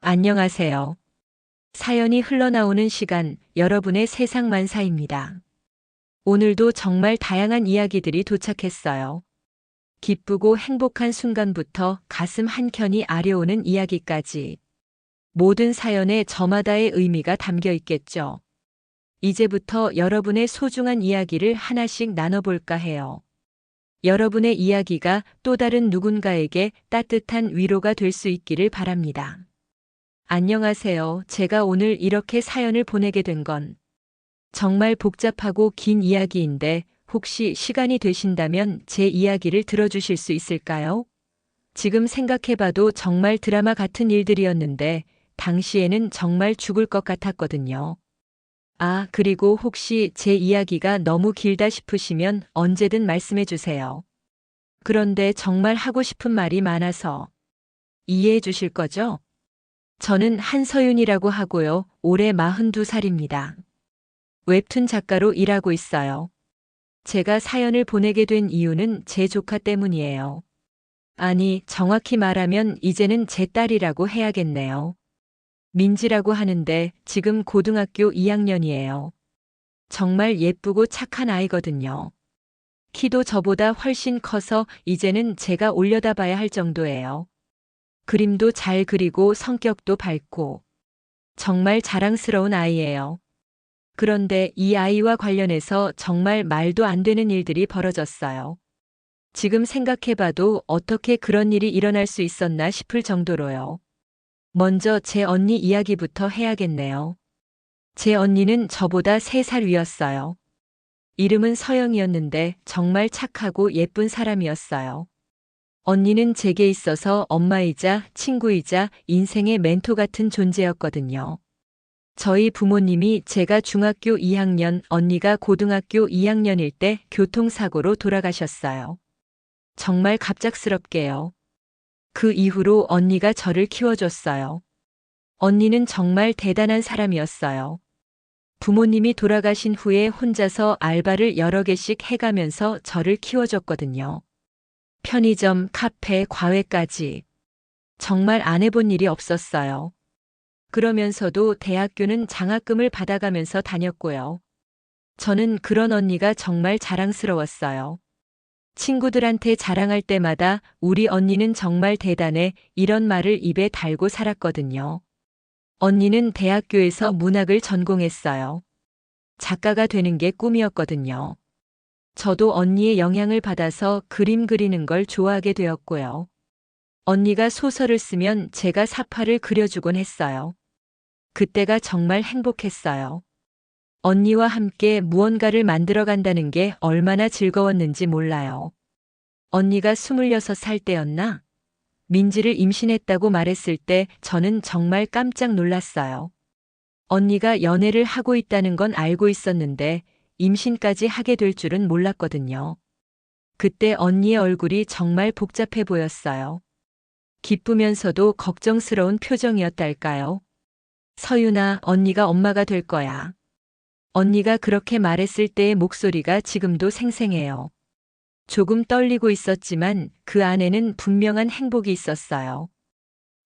안녕하세요. 사연이 흘러나오는 시간, 여러분의 세상 만사입니다. 오늘도 정말 다양한 이야기들이 도착했어요. 기쁘고 행복한 순간부터 가슴 한켠이 아려오는 이야기까지. 모든 사연에 저마다의 의미가 담겨 있겠죠. 이제부터 여러분의 소중한 이야기를 하나씩 나눠볼까 해요. 여러분의 이야기가 또 다른 누군가에게 따뜻한 위로가 될 수 있기를 바랍니다. 안녕하세요. 제가 오늘 이렇게 사연을 보내게 된 건 정말 복잡하고 긴 이야기인데 혹시 시간이 되신다면 제 이야기를 들어주실 수 있을까요? 지금 생각해봐도 정말 드라마 같은 일들이었는데 당시에는 정말 죽을 것 같았거든요. 아, 그리고 혹시 제 이야기가 너무 길다 싶으시면 언제든 말씀해 주세요. 그런데 정말 하고 싶은 말이 많아서 이해해 주실 거죠? 저는 한서윤이라고 하고요. 올해 42살입니다. 웹툰 작가로 일하고 있어요. 제가 사연을 보내게 된 이유는 제 조카 때문이에요. 아니, 정확히 말하면 이제는 제 딸이라고 해야겠네요. 민지라고 하는데 지금 고등학교 2학년이에요. 정말 예쁘고 착한 아이거든요. 키도 저보다 훨씬 커서 이제는 제가 올려다봐야 할 정도예요. 그림도 잘 그리고 성격도 밝고 정말 자랑스러운 아이예요. 그런데 이 아이와 관련해서 정말 말도 안 되는 일들이 벌어졌어요. 지금 생각해봐도 어떻게 그런 일이 일어날 수 있었나 싶을 정도로요. 먼저 제 언니 이야기부터 해야겠네요. 제 언니는 저보다 3살 위였어요. 이름은 서영이었는데 정말 착하고 예쁜 사람이었어요. 언니는 제게 있어서 엄마이자 친구이자 인생의 멘토 같은 존재였거든요. 저희 부모님이 제가 중학교 2학년, 언니가 고등학교 2학년일 때 교통사고로 돌아가셨어요. 정말 갑작스럽게요. 그 이후로 언니가 저를 키워줬어요. 언니는 정말 대단한 사람이었어요. 부모님이 돌아가신 후에 혼자서 알바를 여러 개씩 해가면서 저를 키워줬거든요. 편의점, 카페, 과외까지. 정말 안 해본 일이 없었어요. 그러면서도 대학교는 장학금을 받아가면서 다녔고요. 저는 그런 언니가 정말 자랑스러웠어요. 친구들한테 자랑할 때마다 우리 언니는 정말 대단해 이런 말을 입에 달고 살았거든요. 언니는 대학교에서 문학을 전공했어요. 작가가 되는 게 꿈이었거든요. 저도 언니의 영향을 받아서 그림 그리는 걸 좋아하게 되었고요. 언니가 소설을 쓰면 제가 사파를 그려주곤 했어요. 그때가 정말 행복했어요. 언니와 함께 무언가를 만들어 간다는 게 얼마나 즐거웠는지 몰라요. 언니가 26살 때였나? 민지를 임신했다고 말했을 때 저는 정말 깜짝 놀랐어요. 언니가 연애를 하고 있다는 건 알고 있었는데 임신까지 하게 될 줄은 몰랐거든요. 그때 언니의 얼굴이 정말 복잡해 보였어요. 기쁘면서도 걱정스러운 표정이었달까요? 서윤아, 언니가 엄마가 될 거야. 언니가 그렇게 말했을 때의 목소리가 지금도 생생해요. 조금 떨리고 있었지만 그 안에는 분명한 행복이 있었어요.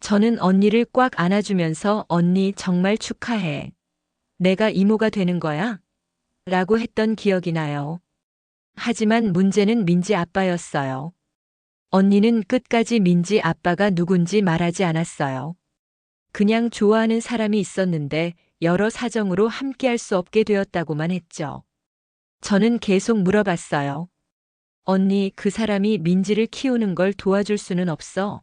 저는 언니를 꽉 안아주면서 언니 정말 축하해. 내가 이모가 되는 거야? 라고 했던 기억이 나요. 하지만 문제는 민지 아빠였어요. 언니는 끝까지 민지 아빠가 누군지 말하지 않았어요. 그냥 좋아하는 사람이 있었는데 여러 사정으로 함께할 수 없게 되었다고만 했죠. 저는 계속 물어봤어요. 언니, 그 사람이 민지를 키우는 걸 도와줄 수는 없어?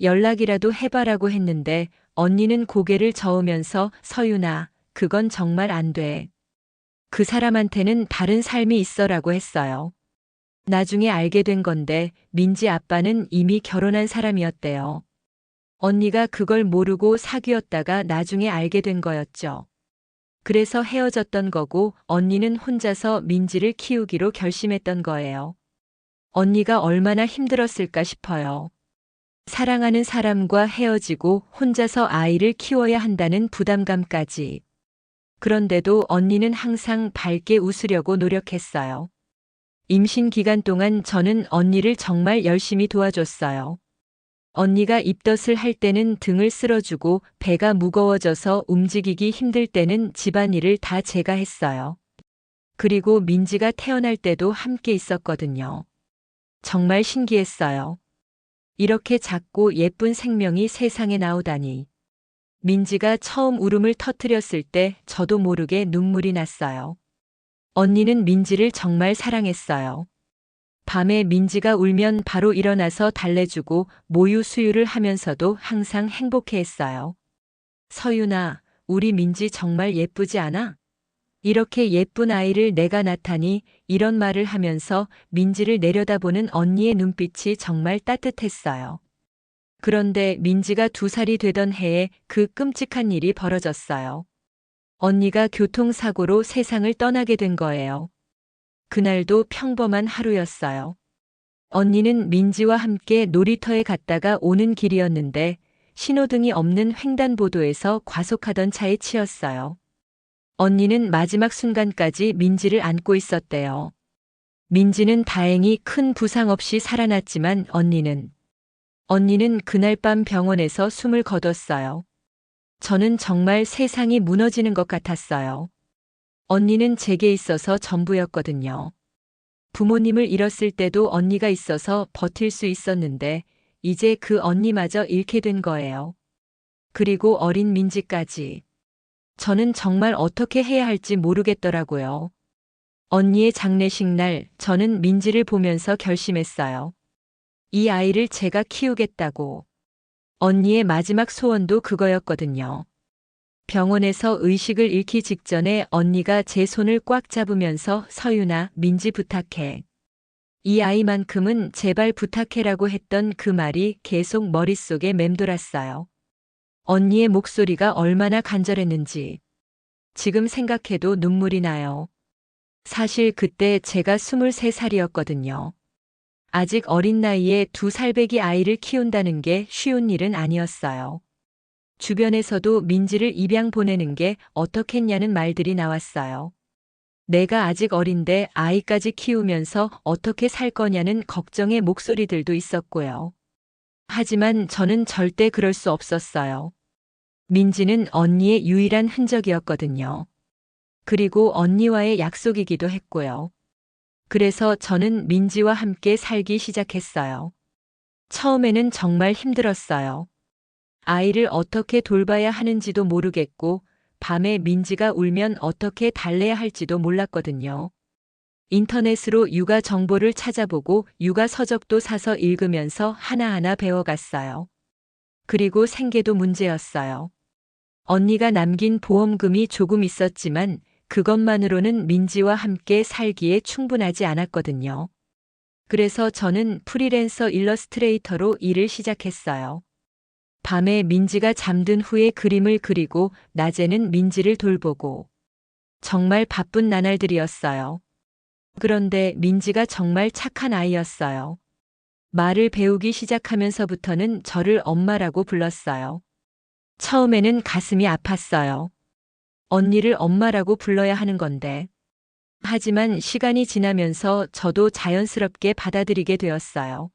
연락이라도 해봐라고 했는데 언니는 고개를 저으면서 서윤아, 그건 정말 안 돼. 그 사람한테는 다른 삶이 있어라고 했어요. 나중에 알게 된 건데 민지 아빠는 이미 결혼한 사람이었대요. 언니가 그걸 모르고 사귀었다가 나중에 알게 된 거였죠. 그래서 헤어졌던 거고 언니는 혼자서 민지를 키우기로 결심했던 거예요. 언니가 얼마나 힘들었을까 싶어요. 사랑하는 사람과 헤어지고 혼자서 아이를 키워야 한다는 부담감까지. 그런데도 언니는 항상 밝게 웃으려고 노력했어요. 임신 기간 동안 저는 언니를 정말 열심히 도와줬어요. 언니가 입덧을 할 때는 등을 쓸어주고 배가 무거워져서 움직이기 힘들 때는 집안일을 다 제가 했어요. 그리고 민지가 태어날 때도 함께 있었거든요. 정말 신기했어요. 이렇게 작고 예쁜 생명이 세상에 나오다니. 민지가 처음 울음을 터뜨렸을 때 저도 모르게 눈물이 났어요. 언니는 민지를 정말 사랑했어요. 밤에 민지가 울면 바로 일어나서 달래주고 모유 수유를 하면서도 항상 행복해했어요. 서윤아, 우리 민지 정말 예쁘지 않아? 이렇게 예쁜 아이를 내가 낳다니, 이런 말을 하면서 민지를 내려다보는 언니의 눈빛이 정말 따뜻했어요. 그런데 민지가 2살이 되던 해에 그 끔찍한 일이 벌어졌어요. 언니가 교통사고로 세상을 떠나게 된 거예요. 그날도 평범한 하루였어요. 언니는 민지와 함께 놀이터에 갔다가 오는 길이었는데 신호등이 없는 횡단보도에서 과속하던 차에 치였어요. 언니는 마지막 순간까지 민지를 안고 있었대요. 민지는 다행히 큰 부상 없이 살아났지만 언니는 그날 밤 병원에서 숨을 거뒀어요. 저는 정말 세상이 무너지는 것 같았어요. 언니는 제게 있어서 전부였거든요. 부모님을 잃었을 때도 언니가 있어서 버틸 수 있었는데 이제 그 언니마저 잃게 된 거예요. 그리고 어린 민지까지. 저는 정말 어떻게 해야 할지 모르겠더라고요. 언니의 장례식 날 저는 민지를 보면서 결심했어요. 이 아이를 제가 키우겠다고. 언니의 마지막 소원도 그거였거든요. 병원에서 의식을 잃기 직전에 언니가 제 손을 꽉 잡으면서 서윤아, 민지 부탁해. 이 아이만큼은 제발 부탁해라고 했던 그 말이 계속 머릿속에 맴돌았어요. 언니의 목소리가 얼마나 간절했는지. 지금 생각해도 눈물이 나요. 사실 그때 제가 23살이었거든요. 아직 어린 나이에 2살배기 아이를 키운다는 게 쉬운 일은 아니었어요. 주변에서도 민지를 입양 보내는 게 어떻겠냐는 말들이 나왔어요. 내가 아직 어린데 아이까지 키우면서 어떻게 살 거냐는 걱정의 목소리들도 있었고요. 하지만 저는 절대 그럴 수 없었어요. 민지는 언니의 유일한 흔적이었거든요. 그리고 언니와의 약속이기도 했고요. 그래서 저는 민지와 함께 살기 시작했어요. 처음에는 정말 힘들었어요. 아이를 어떻게 돌봐야 하는지도 모르겠고, 밤에 민지가 울면 어떻게 달래야 할지도 몰랐거든요. 인터넷으로 육아 정보를 찾아보고 육아 서적도 사서 읽으면서 하나하나 배워갔어요. 그리고 생계도 문제였어요. 언니가 남긴 보험금이 조금 있었지만 그것만으로는 민지와 함께 살기에 충분하지 않았거든요. 그래서 저는 프리랜서 일러스트레이터로 일을 시작했어요. 밤에 민지가 잠든 후에 그림을 그리고 낮에는 민지를 돌보고. 정말 바쁜 나날들이었어요. 그런데 민지가 정말 착한 아이였어요. 말을 배우기 시작하면서부터는 저를 엄마라고 불렀어요. 처음에는 가슴이 아팠어요. 언니를 엄마라고 불러야 하는 건데. 하지만 시간이 지나면서 저도 자연스럽게 받아들이게 되었어요.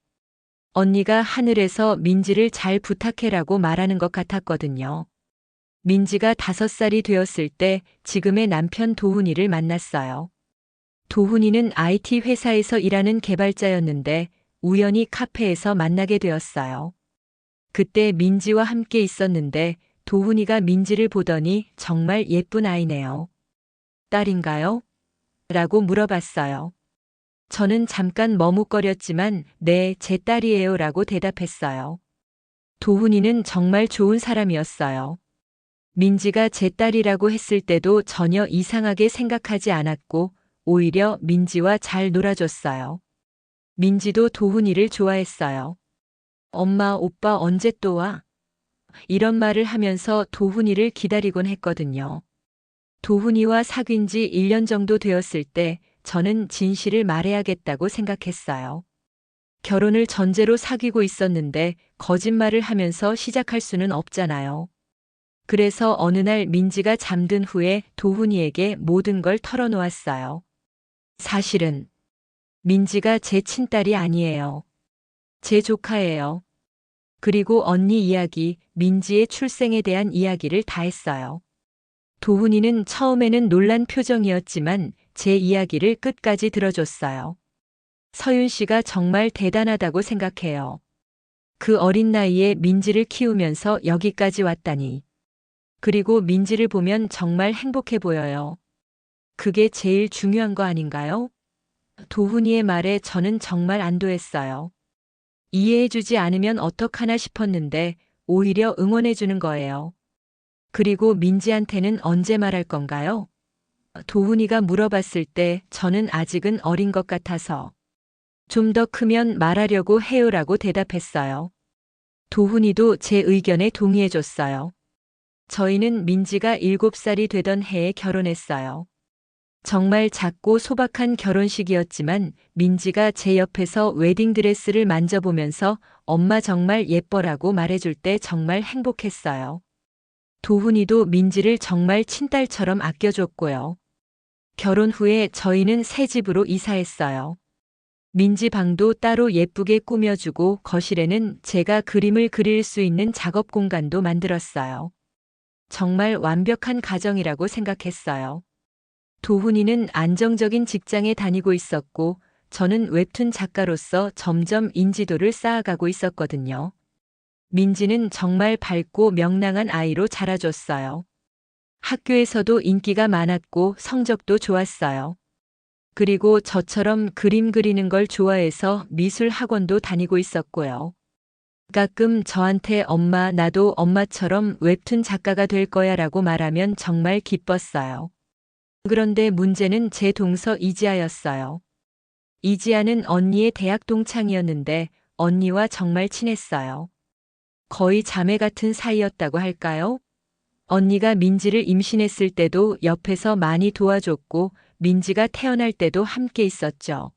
언니가 하늘에서 민지를 잘 부탁해라고 말하는 것 같았거든요. 민지가 5살이 되었을 때 지금의 남편 도훈이를 만났어요. 도훈이는 IT 회사에서 일하는 개발자였는데 우연히 카페에서 만나게 되었어요. 그때 민지와 함께 있었는데 도훈이가 민지를 보더니 정말 예쁜 아이네요. 딸인가요? 라고 물어봤어요. 저는 잠깐 머뭇거렸지만 네, 제 딸이에요 라고 대답했어요. 도훈이는 정말 좋은 사람이었어요. 민지가 제 딸이라고 했을 때도 전혀 이상하게 생각하지 않았고 오히려 민지와 잘 놀아줬어요. 민지도 도훈이를 좋아했어요. 엄마, 오빠 언제 또 와? 이런 말을 하면서 도훈이를 기다리곤 했거든요. 도훈이와 사귄 지 1년 정도 되었을 때 저는 진실을 말해야겠다고 생각했어요. 결혼을 전제로 사귀고 있었는데 거짓말을 하면서 시작할 수는 없잖아요. 그래서 어느 날 민지가 잠든 후에 도훈이에게 모든 걸 털어놓았어요. 사실은 민지가 제 친딸이 아니에요. 제 조카예요. 그리고 언니 이야기, 민지의 출생에 대한 이야기를 다 했어요. 도훈이는 처음에는 놀란 표정이었지만 제 이야기를 끝까지 들어줬어요. 서윤 씨가 정말 대단하다고 생각해요. 그 어린 나이에 민지를 키우면서 여기까지 왔다니. 그리고 민지를 보면 정말 행복해 보여요. 그게 제일 중요한 거 아닌가요? 도훈이의 말에 저는 정말 안도했어요. 이해해주지 않으면 어떡하나 싶었는데 오히려 응원해주는 거예요. 그리고 민지한테는 언제 말할 건가요? 도훈이가 물어봤을 때 저는 아직은 어린 것 같아서 좀 더 크면 말하려고 해요라고 대답했어요. 도훈이도 제 의견에 동의해줬어요. 저희는 민지가 7살이 되던 해에 결혼했어요. 정말 작고 소박한 결혼식이었지만 민지가 제 옆에서 웨딩드레스를 만져보면서 엄마 정말 예뻐라고 말해줄 때 정말 행복했어요. 도훈이도 민지를 정말 친딸처럼 아껴줬고요. 결혼 후에 저희는 새 집으로 이사했어요. 민지 방도 따로 예쁘게 꾸며주고 거실에는 제가 그림을 그릴 수 있는 작업 공간도 만들었어요. 정말 완벽한 가정이라고 생각했어요. 도훈이는 안정적인 직장에 다니고 있었고 저는 웹툰 작가로서 점점 인지도를 쌓아가고 있었거든요. 민지는 정말 밝고 명랑한 아이로 자라줬어요. 학교에서도 인기가 많았고 성적도 좋았어요. 그리고 저처럼 그림 그리는 걸 좋아해서 미술 학원도 다니고 있었고요. 가끔 저한테 엄마, 나도 엄마처럼 웹툰 작가가 될 거야 라고 말하면 정말 기뻤어요. 그런데 문제는 제 동서 이지아였어요. 이지아는 언니의 대학 동창이었는데 언니와 정말 친했어요. 거의 자매 같은 사이였다고 할까요? 언니가 민지를 임신했을 때도 옆에서 많이 도와줬고 민지가 태어날 때도 함께 있었죠.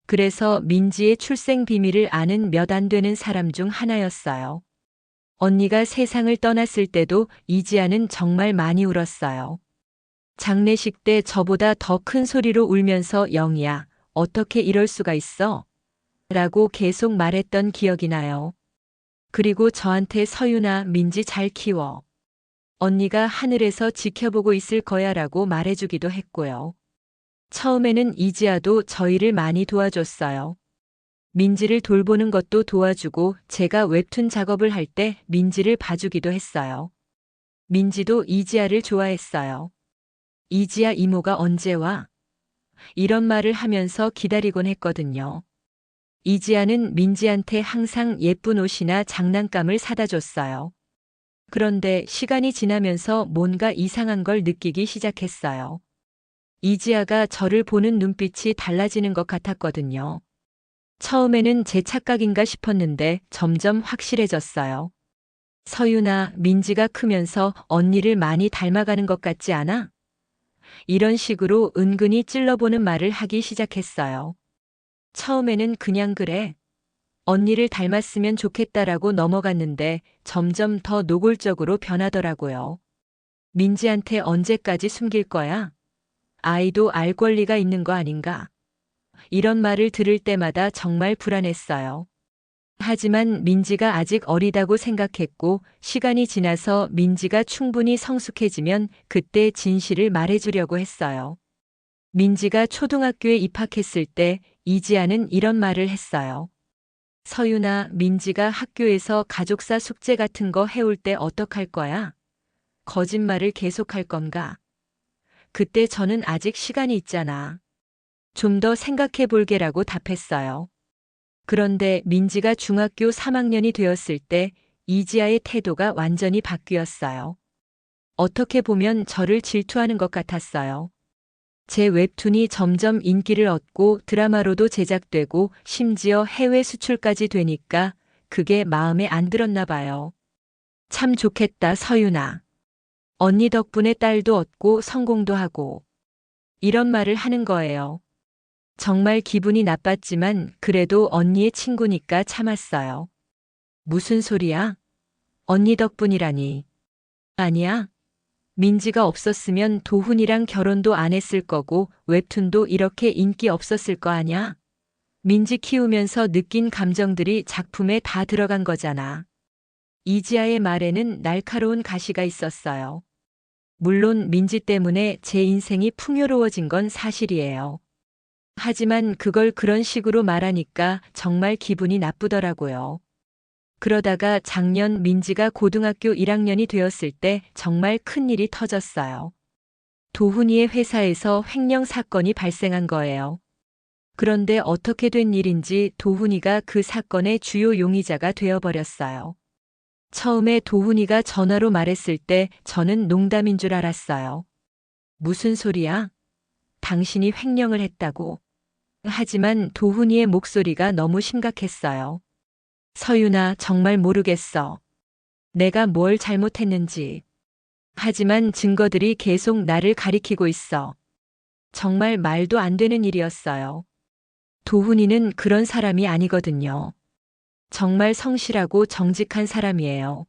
그래서 민지의 출생 비밀을 아는 몇 안 되는 사람 중 하나였어요. 언니가 세상을 떠났을 때도 이지아는 정말 많이 울었어요. 장례식 때 저보다 더 큰 소리로 울면서 영희야, 어떻게 이럴 수가 있어? 라고 계속 말했던 기억이 나요. 그리고 저한테 서윤아, 민지 잘 키워. 언니가 하늘에서 지켜보고 있을 거야 라고 말해주기도 했고요. 처음에는 이지아도 저희를 많이 도와줬어요. 민지를 돌보는 것도 도와주고 제가 웹툰 작업을 할 때 민지를 봐주기도 했어요. 민지도 이지아를 좋아했어요. 이지아 이모가 언제 와? 이런 말을 하면서 기다리곤 했거든요. 이지아는 민지한테 항상 예쁜 옷이나 장난감을 사다 줬어요. 그런데 시간이 지나면서 뭔가 이상한 걸 느끼기 시작했어요. 이지아가 저를 보는 눈빛이 달라지는 것 같았거든요. 처음에는 제 착각인가 싶었는데 점점 확실해졌어요. 서윤아, 민지가 크면서 언니를 많이 닮아가는 것 같지 않아? 이런 식으로 은근히 찔러보는 말을 하기 시작했어요. 처음에는 그냥 그래. 언니를 닮았으면 좋겠다라고 넘어갔는데 점점 더 노골적으로 변하더라고요. 민지한테 언제까지 숨길 거야? 아이도 알 권리가 있는 거 아닌가? 이런 말을 들을 때마다 정말 불안했어요. 하지만 민지가 아직 어리다고 생각했고 시간이 지나서 민지가 충분히 성숙해지면 그때 진실을 말해주려고 했어요. 민지가 초등학교에 입학했을 때 이지아는 이런 말을 했어요. 서윤아, 민지가 학교에서 가족사 숙제 같은 거 해올 때 어떡할 거야? 거짓말을 계속할 건가? 그때 저는 아직 시간이 있잖아. 좀 더 생각해 볼게라고 답했어요. 그런데 민지가 중학교 3학년이 되었을 때 이지아의 태도가 완전히 바뀌었어요. 어떻게 보면 저를 질투하는 것 같았어요. 제 웹툰이 점점 인기를 얻고 드라마로도 제작되고 심지어 해외 수출까지 되니까 그게 마음에 안 들었나 봐요. 참 좋겠다, 서윤아. 언니 덕분에 딸도 얻고 성공도 하고. 이런 말을 하는 거예요. 정말 기분이 나빴지만 그래도 언니의 친구니까 참았어요. 무슨 소리야? 언니 덕분이라니. 아니야. 민지가 없었으면 도훈이랑 결혼도 안 했을 거고 웹툰도 이렇게 인기 없었을 거 아냐? 민지 키우면서 느낀 감정들이 작품에 다 들어간 거잖아. 이지아의 말에는 날카로운 가시가 있었어요. 물론 민지 때문에 제 인생이 풍요로워진 건 사실이에요. 하지만 그걸 그런 식으로 말하니까 정말 기분이 나쁘더라고요. 그러다가 작년 민지가 고등학교 1학년이 되었을 때 정말 큰일이 터졌어요. 도훈이의 회사에서 횡령 사건이 발생한 거예요. 그런데 어떻게 된 일인지 도훈이가 그 사건의 주요 용의자가 되어버렸어요. 처음에 도훈이가 전화로 말했을 때 저는 농담인 줄 알았어요. 무슨 소리야? 당신이 횡령을 했다고. 하지만 도훈이의 목소리가 너무 심각했어요. 서윤아, 정말 모르겠어. 내가 뭘 잘못했는지. 하지만 증거들이 계속 나를 가리키고 있어. 정말 말도 안 되는 일이었어요. 도훈이는 그런 사람이 아니거든요. 정말 성실하고 정직한 사람이에요.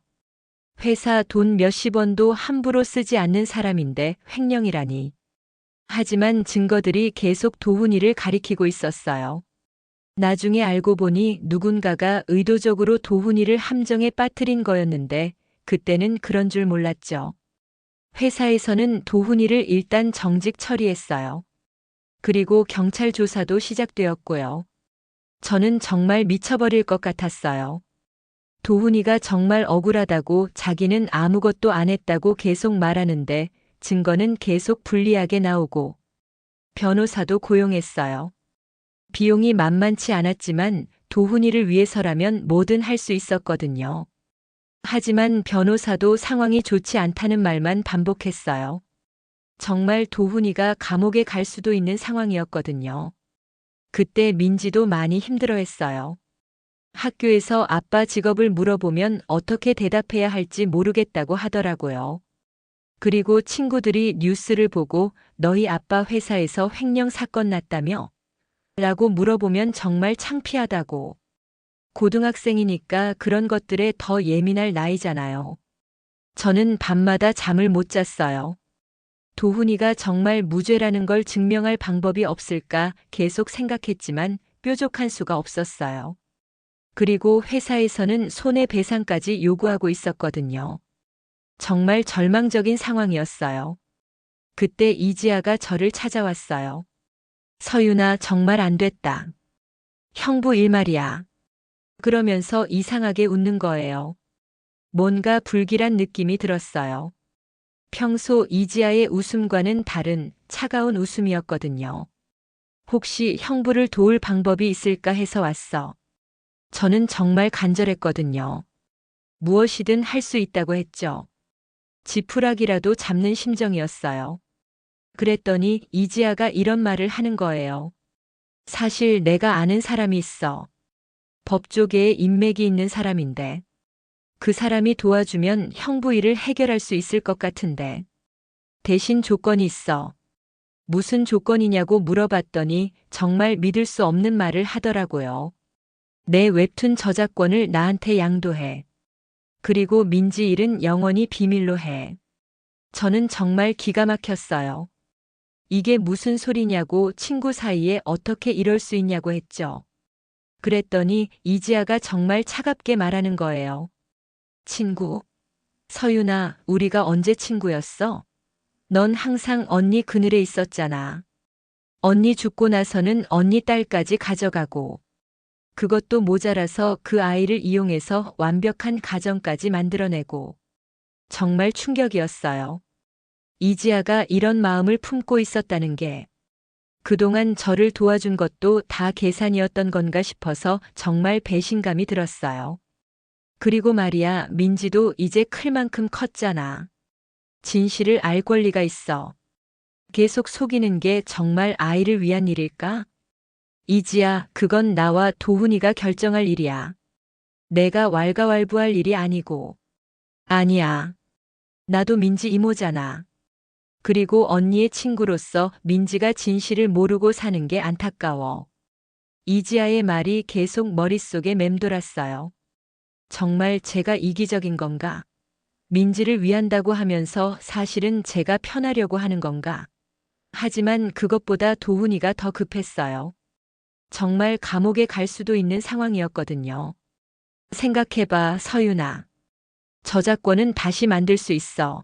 회사 돈 몇십 원도 함부로 쓰지 않는 사람인데 횡령이라니. 하지만 증거들이 계속 도훈이를 가리키고 있었어요. 나중에 알고 보니 누군가가 의도적으로 도훈이를 함정에 빠뜨린 거였는데 그때는 그런 줄 몰랐죠. 회사에서는 도훈이를 일단 정직 처리했어요. 그리고 경찰 조사도 시작되었고요. 저는 정말 미쳐버릴 것 같았어요. 도훈이가 정말 억울하다고 자기는 아무것도 안 했다고 계속 말하는데 증거는 계속 불리하게 나오고 변호사도 고용했어요. 비용이 만만치 않았지만 도훈이를 위해서라면 뭐든 할 수 있었거든요. 하지만 변호사도 상황이 좋지 않다는 말만 반복했어요. 정말 도훈이가 감옥에 갈 수도 있는 상황이었거든요. 그때 민지도 많이 힘들어했어요. 학교에서 아빠 직업을 물어보면 어떻게 대답해야 할지 모르겠다고 하더라고요. 그리고 친구들이 뉴스를 보고 너희 아빠 회사에서 횡령 사건 났다며? 라고 물어보면 정말 창피하다고. 고등학생이니까 그런 것들에 더 예민할 나이잖아요. 저는 밤마다 잠을 못 잤어요. 도훈이가 정말 무죄라는 걸 증명할 방법이 없을까 계속 생각했지만 뾰족한 수가 없었어요. 그리고 회사에서는 손해배상까지 요구하고 있었거든요. 정말 절망적인 상황이었어요. 그때 이지아가 저를 찾아왔어요. 서윤아, 정말 안 됐다. 형부 일 말이야. 그러면서 이상하게 웃는 거예요. 뭔가 불길한 느낌이 들었어요. 평소 이지아의 웃음과는 다른 차가운 웃음이었거든요. 혹시 형부를 도울 방법이 있을까 해서 왔어. 저는 정말 간절했거든요. 무엇이든 할 수 있다고 했죠. 지푸라기라도 잡는 심정이었어요. 그랬더니 이지아가 이런 말을 하는 거예요. 사실 내가 아는 사람이 있어. 법조계에 인맥이 있는 사람인데. 그 사람이 도와주면 형부 일을 해결할 수 있을 것 같은데. 대신 조건이 있어. 무슨 조건이냐고 물어봤더니 정말 믿을 수 없는 말을 하더라고요. 내 웹툰 저작권을 나한테 양도해. 그리고 민지 일은 영원히 비밀로 해. 저는 정말 기가 막혔어요. 이게 무슨 소리냐고 친구 사이에 어떻게 이럴 수 있냐고 했죠. 그랬더니 이지아가 정말 차갑게 말하는 거예요. 친구. 서윤아, 우리가 언제 친구였어? 넌 항상 언니 그늘에 있었잖아. 언니 죽고 나서는 언니 딸까지 가져가고. 그것도 모자라서 그 아이를 이용해서 완벽한 가정까지 만들어내고. 정말 충격이었어요. 이지아가 이런 마음을 품고 있었다는 게 그동안 저를 도와준 것도 다 계산이었던 건가 싶어서 정말 배신감이 들었어요. 그리고 말이야, 민지도 이제 클 만큼 컸잖아. 진실을 알 권리가 있어. 계속 속이는 게 정말 아이를 위한 일일까? 이지야, 그건 나와 도훈이가 결정할 일이야. 내가 왈가왈부할 일이 아니고. 아니야. 나도 민지 이모잖아. 그리고 언니의 친구로서 민지가 진실을 모르고 사는 게 안타까워. 이지아의 말이 계속 머릿속에 맴돌았어요. 정말 제가 이기적인 건가? 민지를 위한다고 하면서 사실은 제가 편하려고 하는 건가? 하지만 그것보다 도훈이가 더 급했어요. 정말 감옥에 갈 수도 있는 상황이었거든요. 생각해봐, 서윤아. 저작권은 다시 만들 수 있어.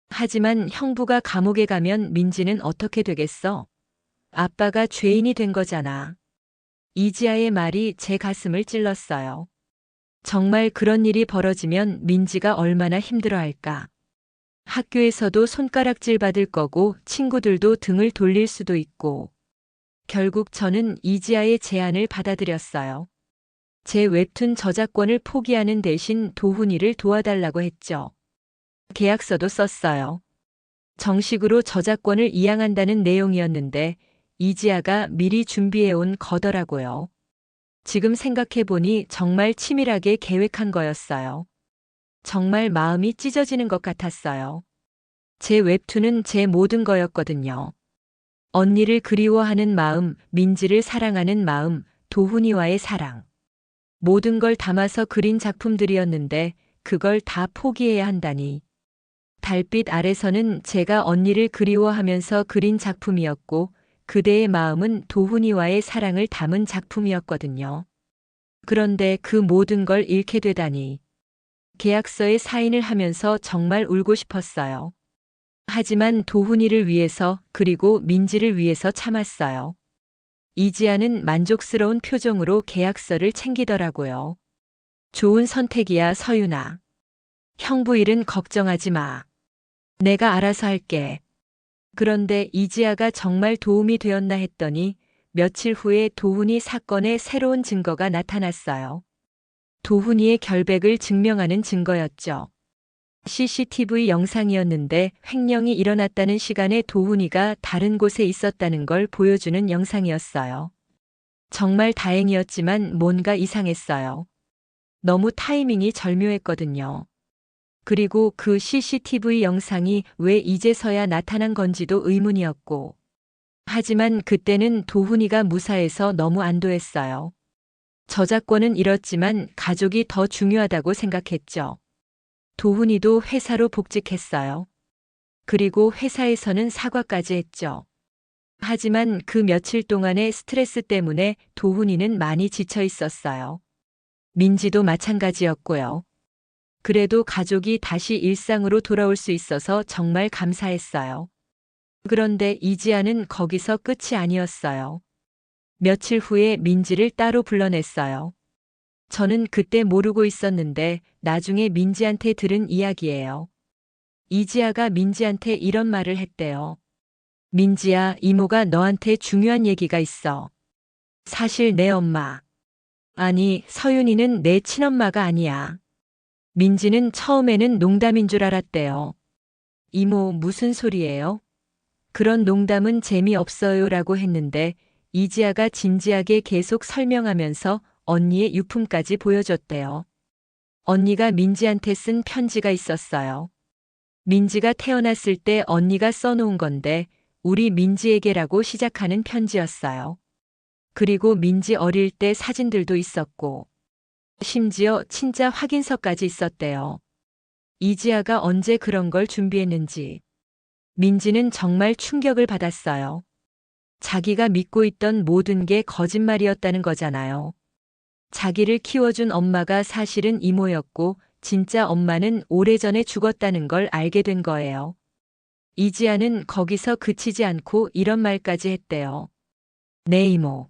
하지만 형부가 감옥에 가면 민지는 어떻게 되겠어? 아빠가 죄인이 된 거잖아. 이지아의 말이 제 가슴을 찔렀어요. 정말 그런 일이 벌어지면 민지가 얼마나 힘들어할까. 학교에서도 손가락질 받을 거고 친구들도 등을 돌릴 수도 있고. 결국 저는 이지아의 제안을 받아들였어요. 제 웹툰 저작권을 포기하는 대신 도훈이를 도와달라고 했죠. 계약서도 썼어요. 정식으로 저작권을 이양한다는 내용이었는데 이지아가 미리 준비해온 거더라고요. 지금 생각해보니 정말 치밀하게 계획한 거였어요. 정말 마음이 찢어지는 것 같았어요. 제 웹툰은 제 모든 거였거든요. 언니를 그리워하는 마음, 민지를 사랑하는 마음, 도훈이와의 사랑. 모든 걸 담아서 그린 작품들이었는데 그걸 다 포기해야 한다니. 달빛 아래서는 제가 언니를 그리워하면서 그린 작품이었고 그대의 마음은 도훈이와의 사랑을 담은 작품이었거든요. 그런데 그 모든 걸 잃게 되다니. 계약서에 사인을 하면서 정말 울고 싶었어요. 하지만 도훈이를 위해서 그리고 민지를 위해서 참았어요. 이지아는 만족스러운 표정으로 계약서를 챙기더라고요. 좋은 선택이야, 서윤아. 형부 일은 걱정하지 마. 내가 알아서 할게. 그런데 이지아가 정말 도움이 되었나 했더니 며칠 후에 도훈이 사건의 새로운 증거가 나타났어요. 도훈이의 결백을 증명하는 증거였죠. CCTV 영상이었는데 횡령이 일어났다는 시간에 도훈이가 다른 곳에 있었다는 걸 보여주는 영상이었어요. 정말 다행이었지만 뭔가 이상했어요. 너무 타이밍이 절묘했거든요. 그리고 그 CCTV 영상이 왜 이제서야 나타난 건지도 의문이었고. 하지만 그때는 도훈이가 무사해서 너무 안도했어요. 저작권은 잃었지만 가족이 더 중요하다고 생각했죠. 도훈이도 회사로 복직했어요. 그리고 회사에서는 사과까지 했죠. 하지만 그 며칠 동안의 스트레스 때문에 도훈이는 많이 지쳐 있었어요. 민지도 마찬가지였고요. 그래도 가족이 다시 일상으로 돌아올 수 있어서 정말 감사했어요. 그런데 이지아는 거기서 끝이 아니었어요. 며칠 후에 민지를 따로 불러냈어요. 저는 그때 모르고 있었는데 나중에 민지한테 들은 이야기예요. 이지아가 민지한테 이런 말을 했대요. 민지야, 이모가 너한테 중요한 얘기가 있어. 사실 내 엄마. 아니, 서윤이는 내 친엄마가 아니야. 민지는 처음에는 농담인 줄 알았대요. 이모, 무슨 소리예요? 그런 농담은 재미없어요 라고 했는데 이지아가 진지하게 계속 설명하면서 언니의 유품까지 보여줬대요. 언니가 민지한테 쓴 편지가 있었어요. 민지가 태어났을 때 언니가 써놓은 건데 우리 민지에게라고 시작하는 편지였어요. 그리고 민지 어릴 때 사진들도 있었고 심지어 친자 확인서까지 있었대요. 이지아가 언제 그런 걸 준비했는지. 민지는 정말 충격을 받았어요. 자기가 믿고 있던 모든 게 거짓말이었다는 거잖아요. 자기를 키워준 엄마가 사실은 이모였고 진짜 엄마는 오래전에 죽었다는 걸 알게 된 거예요. 이지아는 거기서 그치지 않고 이런 말까지 했대요. 내 이모.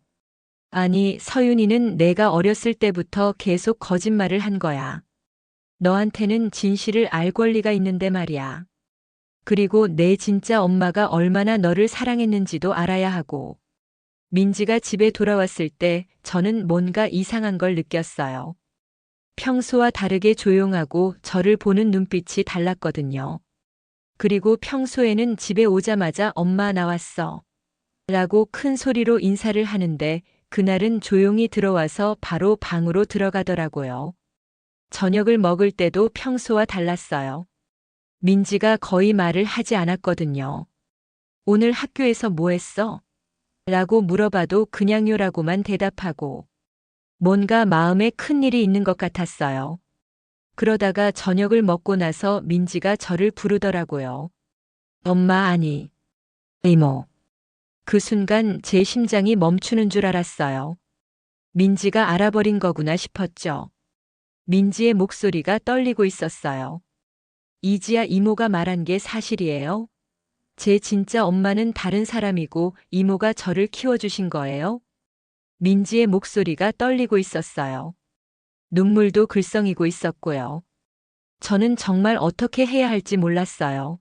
아니, 서윤이는 내가 어렸을 때부터 계속 거짓말을 한 거야. 너한테는 진실을 알 권리가 있는데 말이야. 그리고 내 진짜 엄마가 얼마나 너를 사랑했는지도 알아야 하고. 민지가 집에 돌아왔을 때 저는 뭔가 이상한 걸 느꼈어요. 평소와 다르게 조용하고 저를 보는 눈빛이 달랐거든요. 그리고 평소에는 집에 오자마자 엄마 나왔어. 라고 큰 소리로 인사를 하는데 그날은 조용히 들어와서 바로 방으로 들어가더라고요. 저녁을 먹을 때도 평소와 달랐어요. 민지가 거의 말을 하지 않았거든요. 오늘 학교에서 뭐 했어? 라고 물어봐도 그냥요라고만 대답하고 뭔가 마음에 큰 일이 있는 것 같았어요. 그러다가 저녁을 먹고 나서 민지가 저를 부르더라고요. 엄마 아니, 이모. 그 순간 제 심장이 멈추는 줄 알았어요. 민지가 알아버린 거구나 싶었죠. 민지의 목소리가 떨리고 있었어요. 이지야, 이모가 말한 게 사실이에요? 제 진짜 엄마는 다른 사람이고 이모가 저를 키워주신 거예요? 민지의 목소리가 떨리고 있었어요. 눈물도 글썽이고 있었고요. 저는 정말 어떻게 해야 할지 몰랐어요.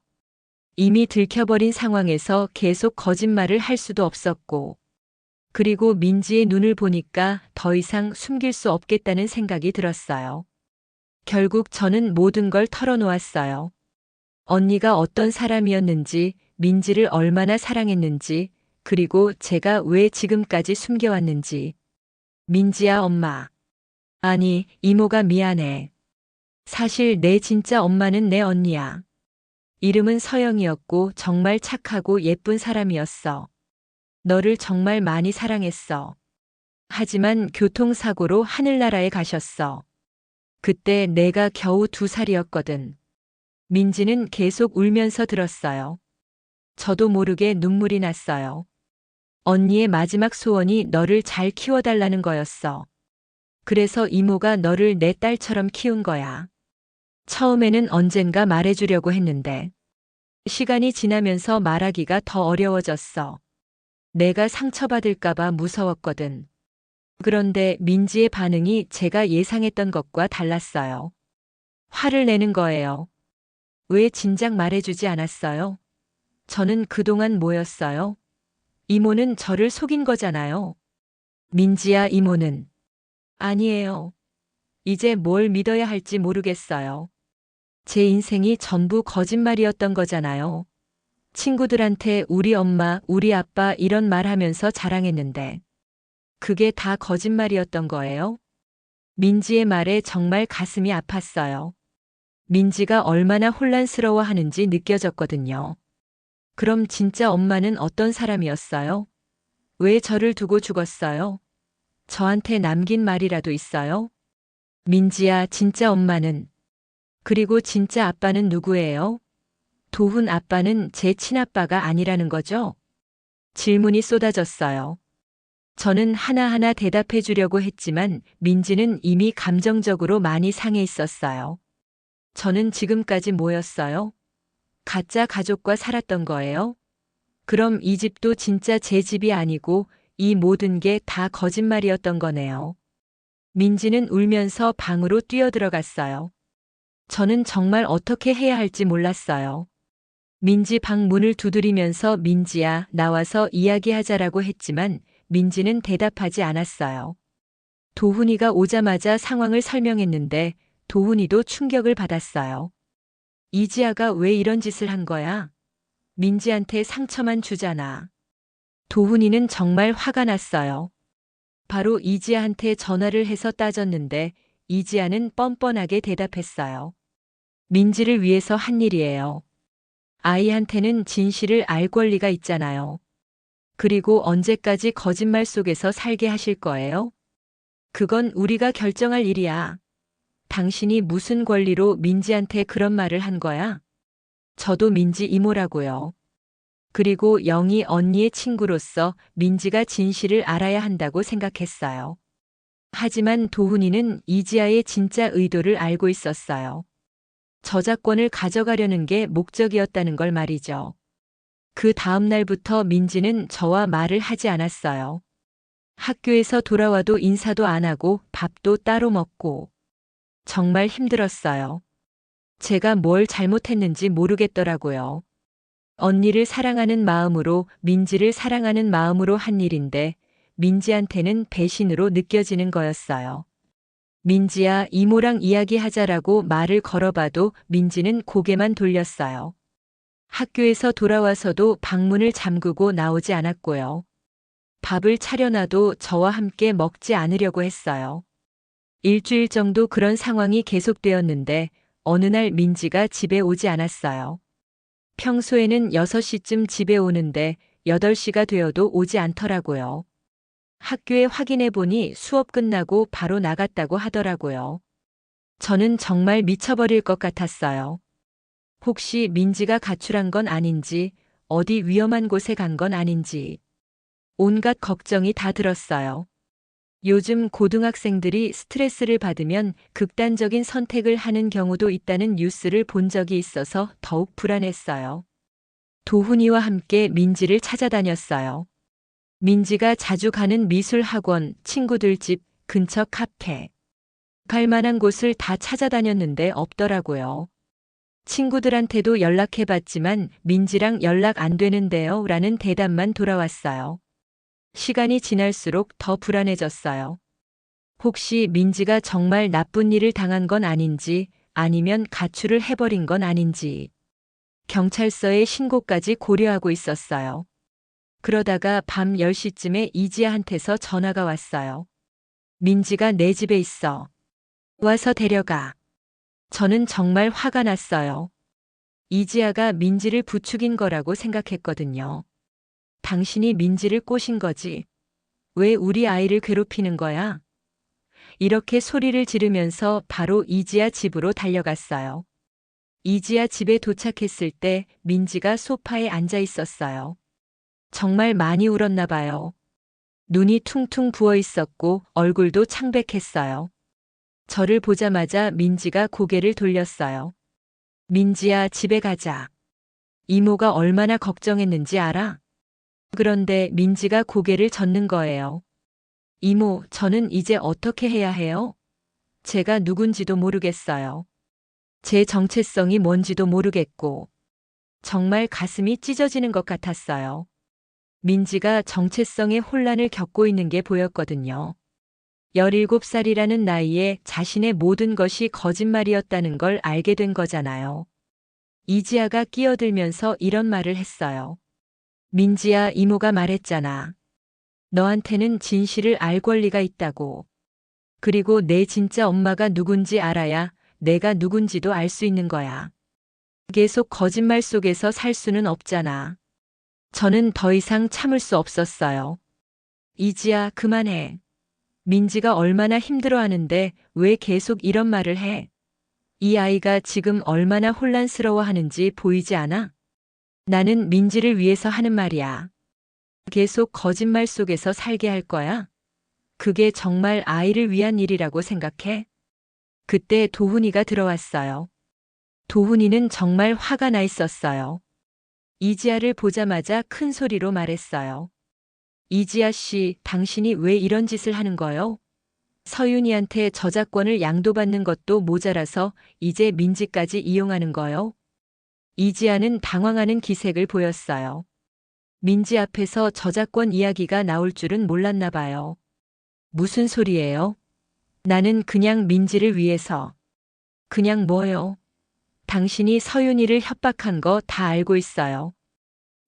이미 들켜버린 상황에서 계속 거짓말을 할 수도 없었고, 그리고 민지의 눈을 보니까 더 이상 숨길 수 없겠다는 생각이 들었어요. 결국 저는 모든 걸 털어놓았어요. 언니가 어떤 사람이었는지, 민지를 얼마나 사랑했는지, 그리고 제가 왜 지금까지 숨겨왔는지. 민지야, 엄마. 아니, 이모가 미안해. 사실 내 진짜 엄마는 내 언니야. 이름은 서영이었고 정말 착하고 예쁜 사람이었어. 너를 정말 많이 사랑했어. 하지만 교통사고로 하늘나라에 가셨어. 그때 내가 겨우 2살이었거든. 민지는 계속 울면서 들었어요. 저도 모르게 눈물이 났어요. 언니의 마지막 소원이 너를 잘 키워달라는 거였어. 그래서 이모가 너를 내 딸처럼 키운 거야. 처음에는 언젠가 말해주려고 했는데, 시간이 지나면서 말하기가 더 어려워졌어. 내가 상처받을까봐 무서웠거든. 그런데 민지의 반응이 제가 예상했던 것과 달랐어요. 화를 내는 거예요. 왜 진작 말해주지 않았어요? 저는 그동안 뭐였어요? 이모는 저를 속인 거잖아요. 민지야, 이모는. 아니에요. 이제 뭘 믿어야 할지 모르겠어요. 제 인생이 전부 거짓말이었던 거잖아요. 친구들한테 우리 엄마, 우리 아빠 이런 말 하면서 자랑했는데, 그게 다 거짓말이었던 거예요? 민지의 말에 정말 가슴이 아팠어요. 민지가 얼마나 혼란스러워 하는지 느껴졌거든요. 그럼 진짜 엄마는 어떤 사람이었어요? 왜 저를 두고 죽었어요? 저한테 남긴 말이라도 있어요? 민지야, 진짜 엄마는. 그리고 진짜 아빠는 누구예요? 도훈 아빠는 제 친아빠가 아니라는 거죠? 질문이 쏟아졌어요. 저는 하나하나 대답해 주려고 했지만 민지는 이미 감정적으로 많이 상해 있었어요. 저는 지금까지 뭐였어요? 가짜 가족과 살았던 거예요? 그럼 이 집도 진짜 제 집이 아니고 이 모든 게 다 거짓말이었던 거네요. 민지는 울면서 방으로 뛰어들어갔어요. 저는 정말 어떻게 해야 할지 몰랐어요. 민지 방 문을 두드리면서 민지야, 나와서 이야기하자라고 했지만 민지는 대답하지 않았어요. 도훈이가 오자마자 상황을 설명했는데 도훈이도 충격을 받았어요. 이지아가 왜 이런 짓을 한 거야? 민지한테 상처만 주잖아. 도훈이는 정말 화가 났어요. 바로 이지아한테 전화를 해서 따졌는데 이지아는 뻔뻔하게 대답했어요. 민지를 위해서 한 일이에요. 아이한테는 진실을 알 권리가 있잖아요. 그리고 언제까지 거짓말 속에서 살게 하실 거예요? 그건 우리가 결정할 일이야. 당신이 무슨 권리로 민지한테 그런 말을 한 거야? 저도 민지 이모라고요. 그리고 영희 언니의 친구로서 민지가 진실을 알아야 한다고 생각했어요. 하지만 도훈이는 이지아의 진짜 의도를 알고 있었어요. 저작권을 가져가려는 게 목적이었다는 걸 말이죠. 그 다음 날부터 민지는 저와 말을 하지 않았어요. 학교에서 돌아와도 인사도 안 하고 밥도 따로 먹고. 정말 힘들었어요. 제가 뭘 잘못했는지 모르겠더라고요. 언니를 사랑하는 마음으로 민지를 사랑하는 마음으로 한 일인데 민지한테는 배신으로 느껴지는 거였어요. 민지야, 이모랑 이야기하자라고 말을 걸어봐도 민지는 고개만 돌렸어요. 학교에서 돌아와서도 방문을 잠그고 나오지 않았고요. 밥을 차려놔도 저와 함께 먹지 않으려고 했어요. 일주일 정도 그런 상황이 계속되었는데 어느 날 민지가 집에 오지 않았어요. 평소에는 6시쯤 집에 오는데 8시가 되어도 오지 않더라고요. 학교에 확인해 보니 수업 끝나고 바로 나갔다고 하더라고요. 저는 정말 미쳐버릴 것 같았어요. 혹시 민지가 가출한 건 아닌지, 어디 위험한 곳에 간 건 아닌지. 온갖 걱정이 다 들었어요. 요즘 고등학생들이 스트레스를 받으면 극단적인 선택을 하는 경우도 있다는 뉴스를 본 적이 있어서 더욱 불안했어요. 도훈이와 함께 민지를 찾아다녔어요. 민지가 자주 가는 미술 학원, 친구들 집, 근처 카페. 갈 만한 곳을 다 찾아다녔는데 없더라고요. 친구들한테도 연락해봤지만 민지랑 연락 안 되는데요 라는 대답만 돌아왔어요. 시간이 지날수록 더 불안해졌어요. 혹시 민지가 정말 나쁜 일을 당한 건 아닌지 아니면 가출을 해버린 건 아닌지 경찰서에 신고까지 고려하고 있었어요. 그러다가 밤 10시쯤에 이지아한테서 전화가 왔어요. 민지가 내 집에 있어. 와서 데려가. 저는 정말 화가 났어요. 이지아가 민지를 부추긴 거라고 생각했거든요. 당신이 민지를 꼬신 거지. 왜 우리 아이를 괴롭히는 거야? 이렇게 소리를 지르면서 바로 이지아 집으로 달려갔어요. 이지아 집에 도착했을 때 민지가 소파에 앉아 있었어요. 정말 많이 울었나 봐요. 눈이 퉁퉁 부어 있었고 얼굴도 창백했어요. 저를 보자마자 민지가 고개를 돌렸어요. 민지야, 집에 가자. 이모가 얼마나 걱정했는지 알아? 그런데 민지가 고개를 젓는 거예요. 이모, 저는 이제 어떻게 해야 해요? 제가 누군지도 모르겠어요. 제 정체성이 뭔지도 모르겠고, 정말 가슴이 찢어지는 것 같았어요. 민지가 정체성의 혼란을 겪고 있는 게 보였거든요. 17살이라는 나이에 자신의 모든 것이 거짓말이었다는 걸 알게 된 거잖아요. 이지아가 끼어들면서 이런 말을 했어요. 민지야, 이모가 말했잖아. 너한테는 진실을 알 권리가 있다고. 그리고 내 진짜 엄마가 누군지 알아야 내가 누군지도 알 수 있는 거야. 계속 거짓말 속에서 살 수는 없잖아. 저는 더 이상 참을 수 없었어요. 이지야, 그만해. 민지가 얼마나 힘들어하는데 왜 계속 이런 말을 해? 이 아이가 지금 얼마나 혼란스러워하는지 보이지 않아? 나는 민지를 위해서 하는 말이야. 계속 거짓말 속에서 살게 할 거야? 그게 정말 아이를 위한 일이라고 생각해? 그때 도훈이가 들어왔어요. 도훈이는 정말 화가 나 있었어요. 이지아를 보자마자 큰 소리로 말했어요. 이지아 씨, 당신이 왜 이런 짓을 하는 거요? 서윤이한테 저작권을 양도받는 것도 모자라서 이제 민지까지 이용하는 거요? 이지아는 당황하는 기색을 보였어요. 민지 앞에서 저작권 이야기가 나올 줄은 몰랐나 봐요. 무슨 소리예요? 나는 그냥 민지를 위해서. 그냥 뭐요? 당신이 서윤이를 협박한 거 다 알고 있어요.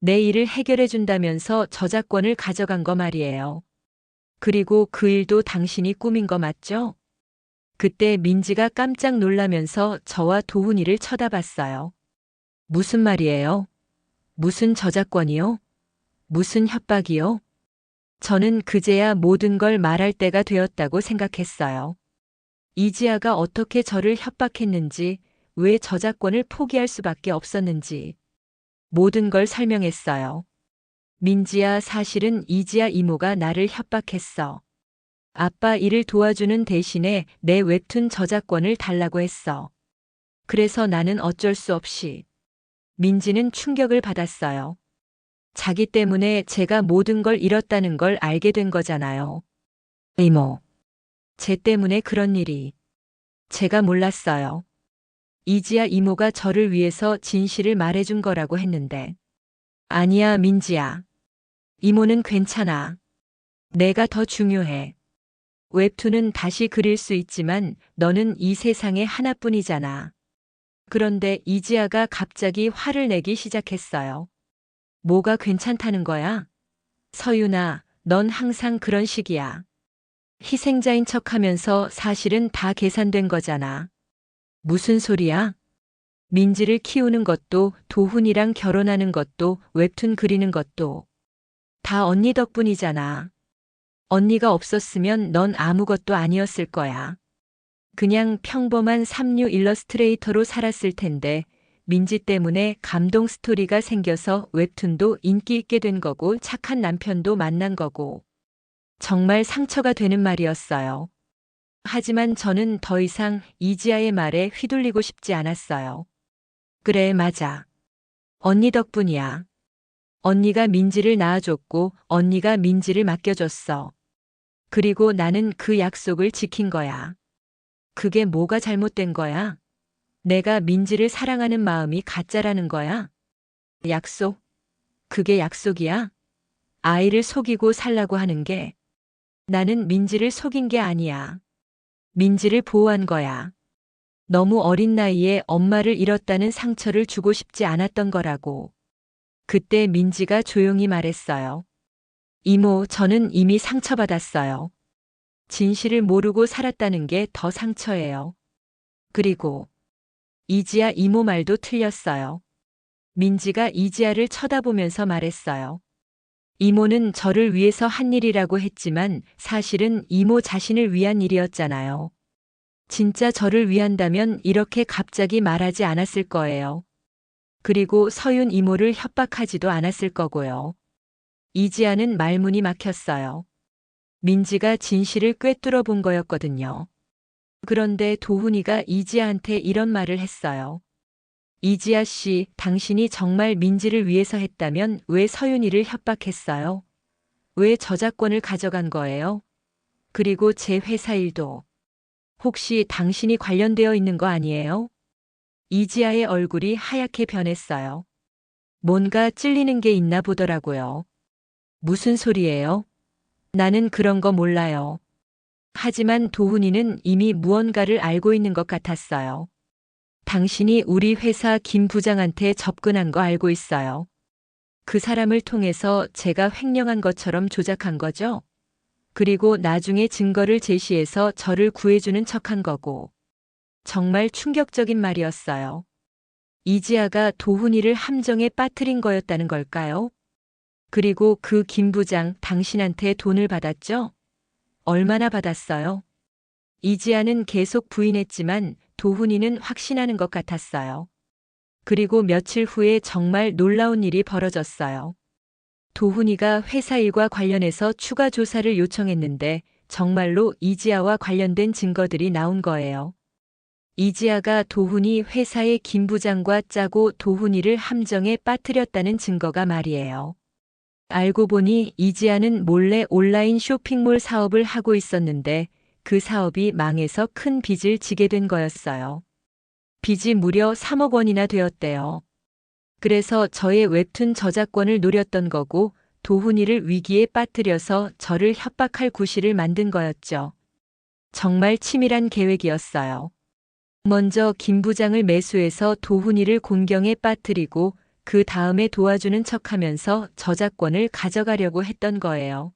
내 일을 해결해 준다면서 저작권을 가져간 거 말이에요. 그리고 그 일도 당신이 꾸민 거 맞죠? 그때 민지가 깜짝 놀라면서 저와 도훈이를 쳐다봤어요. 무슨 말이에요? 무슨 저작권이요? 무슨 협박이요? 저는 그제야 모든 걸 말할 때가 되었다고 생각했어요. 이지아가 어떻게 저를 협박했는지, 왜 저작권을 포기할 수밖에 없었는지 모든 걸 설명했어요. 민지야, 사실은 이지아 이모가 나를 협박했어. 아빠 일을 도와주는 대신에 내 웹툰 저작권을 달라고 했어. 그래서 나는 어쩔 수 없이. 민지는 충격을 받았어요. 자기 때문에 제가 모든 걸 잃었다는 걸 알게 된 거잖아요. 이모. 제 때문에 그런 일이. 제가 몰랐어요. 이지아 이모가 저를 위해서 진실을 말해준 거라고 했는데. 아니야, 민지야. 이모는 괜찮아. 내가 더 중요해. 웹툰은 다시 그릴 수 있지만 너는 이 세상에 하나뿐이잖아. 그런데 이지아가 갑자기 화를 내기 시작했어요. 뭐가 괜찮다는 거야? 서윤아, 넌 항상 그런 식이야. 희생자인 척하면서 사실은 다 계산된 거잖아. 무슨 소리야? 민지를 키우는 것도, 도훈이랑 결혼하는 것도, 웹툰 그리는 것도 다 언니 덕분이잖아. 언니가 없었으면 넌 아무것도 아니었을 거야. 그냥 평범한 삼류 일러스트레이터로 살았을 텐데 민지 때문에 감동 스토리가 생겨서 웹툰도 인기 있게 된 거고 착한 남편도 만난 거고 정말 상처가 되는 말이었어요. 하지만 저는 더 이상 이지아의 말에 휘둘리고 싶지 않았어요. 그래, 맞아. 언니 덕분이야. 언니가 민지를 낳아줬고 언니가 민지를 맡겨줬어. 그리고 나는 그 약속을 지킨 거야. 그게 뭐가 잘못된 거야? 내가 민지를 사랑하는 마음이 가짜라는 거야? 약속? 그게 약속이야? 아이를 속이고 살라고 하는 게. 나는 민지를 속인 게 아니야. 민지를 보호한 거야. 너무 어린 나이에 엄마를 잃었다는 상처를 주고 싶지 않았던 거라고. 그때 민지가 조용히 말했어요. 이모, 저는 이미 상처받았어요. 진실을 모르고 살았다는 게 더 상처예요. 그리고 이지아 이모 말도 틀렸어요. 민지가 이지아를 쳐다보면서 말했어요. 이모는 저를 위해서 한 일이라고 했지만 사실은 이모 자신을 위한 일이었잖아요. 진짜 저를 위한다면 이렇게 갑자기 말하지 않았을 거예요. 그리고 서윤 이모를 협박하지도 않았을 거고요. 이지아는 말문이 막혔어요. 민지가 진실을 꿰뚫어 본 거였거든요. 그런데 도훈이가 이지아한테 이런 말을 했어요. 이지아 씨, 당신이 정말 민지를 위해서 했다면 왜 서윤이를 협박했어요? 왜 저작권을 가져간 거예요? 그리고 제 회사 일도. 혹시 당신이 관련되어 있는 거 아니에요? 이지아의 얼굴이 하얗게 변했어요. 뭔가 찔리는 게 있나 보더라고요. 무슨 소리예요? 나는 그런 거 몰라요. 하지만 도훈이는 이미 무언가를 알고 있는 것 같았어요. 당신이 우리 회사 김 부장한테 접근한 거 알고 있어요. 그 사람을 통해서 제가 횡령한 것처럼 조작한 거죠? 그리고 나중에 증거를 제시해서 저를 구해주는 척한 거고. 정말 충격적인 말이었어요. 이지아가 도훈이를 함정에 빠뜨린 거였다는 걸까요? 그리고 그 김 부장 당신한테 돈을 받았죠? 얼마나 받았어요? 이지아는 계속 부인했지만 도훈이는 확신하는 것 같았어요. 그리고 며칠 후에 정말 놀라운 일이 벌어졌어요. 도훈이가 회사 일과 관련해서 추가 조사를 요청했는데 정말로 이지아와 관련된 증거들이 나온 거예요. 이지아가 도훈이 회사의 김 부장과 짜고 도훈이를 함정에 빠뜨렸다는 증거가 말이에요. 알고 보니 이지아는 몰래 온라인 쇼핑몰 사업을 하고 있었는데 그 사업이 망해서 큰 빚을 지게 된 거였어요. 빚이 무려 3억 원이나 되었대요. 그래서 저의 웹툰 저작권을 노렸던 거고 도훈이를 위기에 빠뜨려서 저를 협박할 구실을 만든 거였죠. 정말 치밀한 계획이었어요. 먼저 김 부장을 매수해서 도훈이를 곤경에 빠뜨리고 그 다음에 도와주는 척하면서 저작권을 가져가려고 했던 거예요.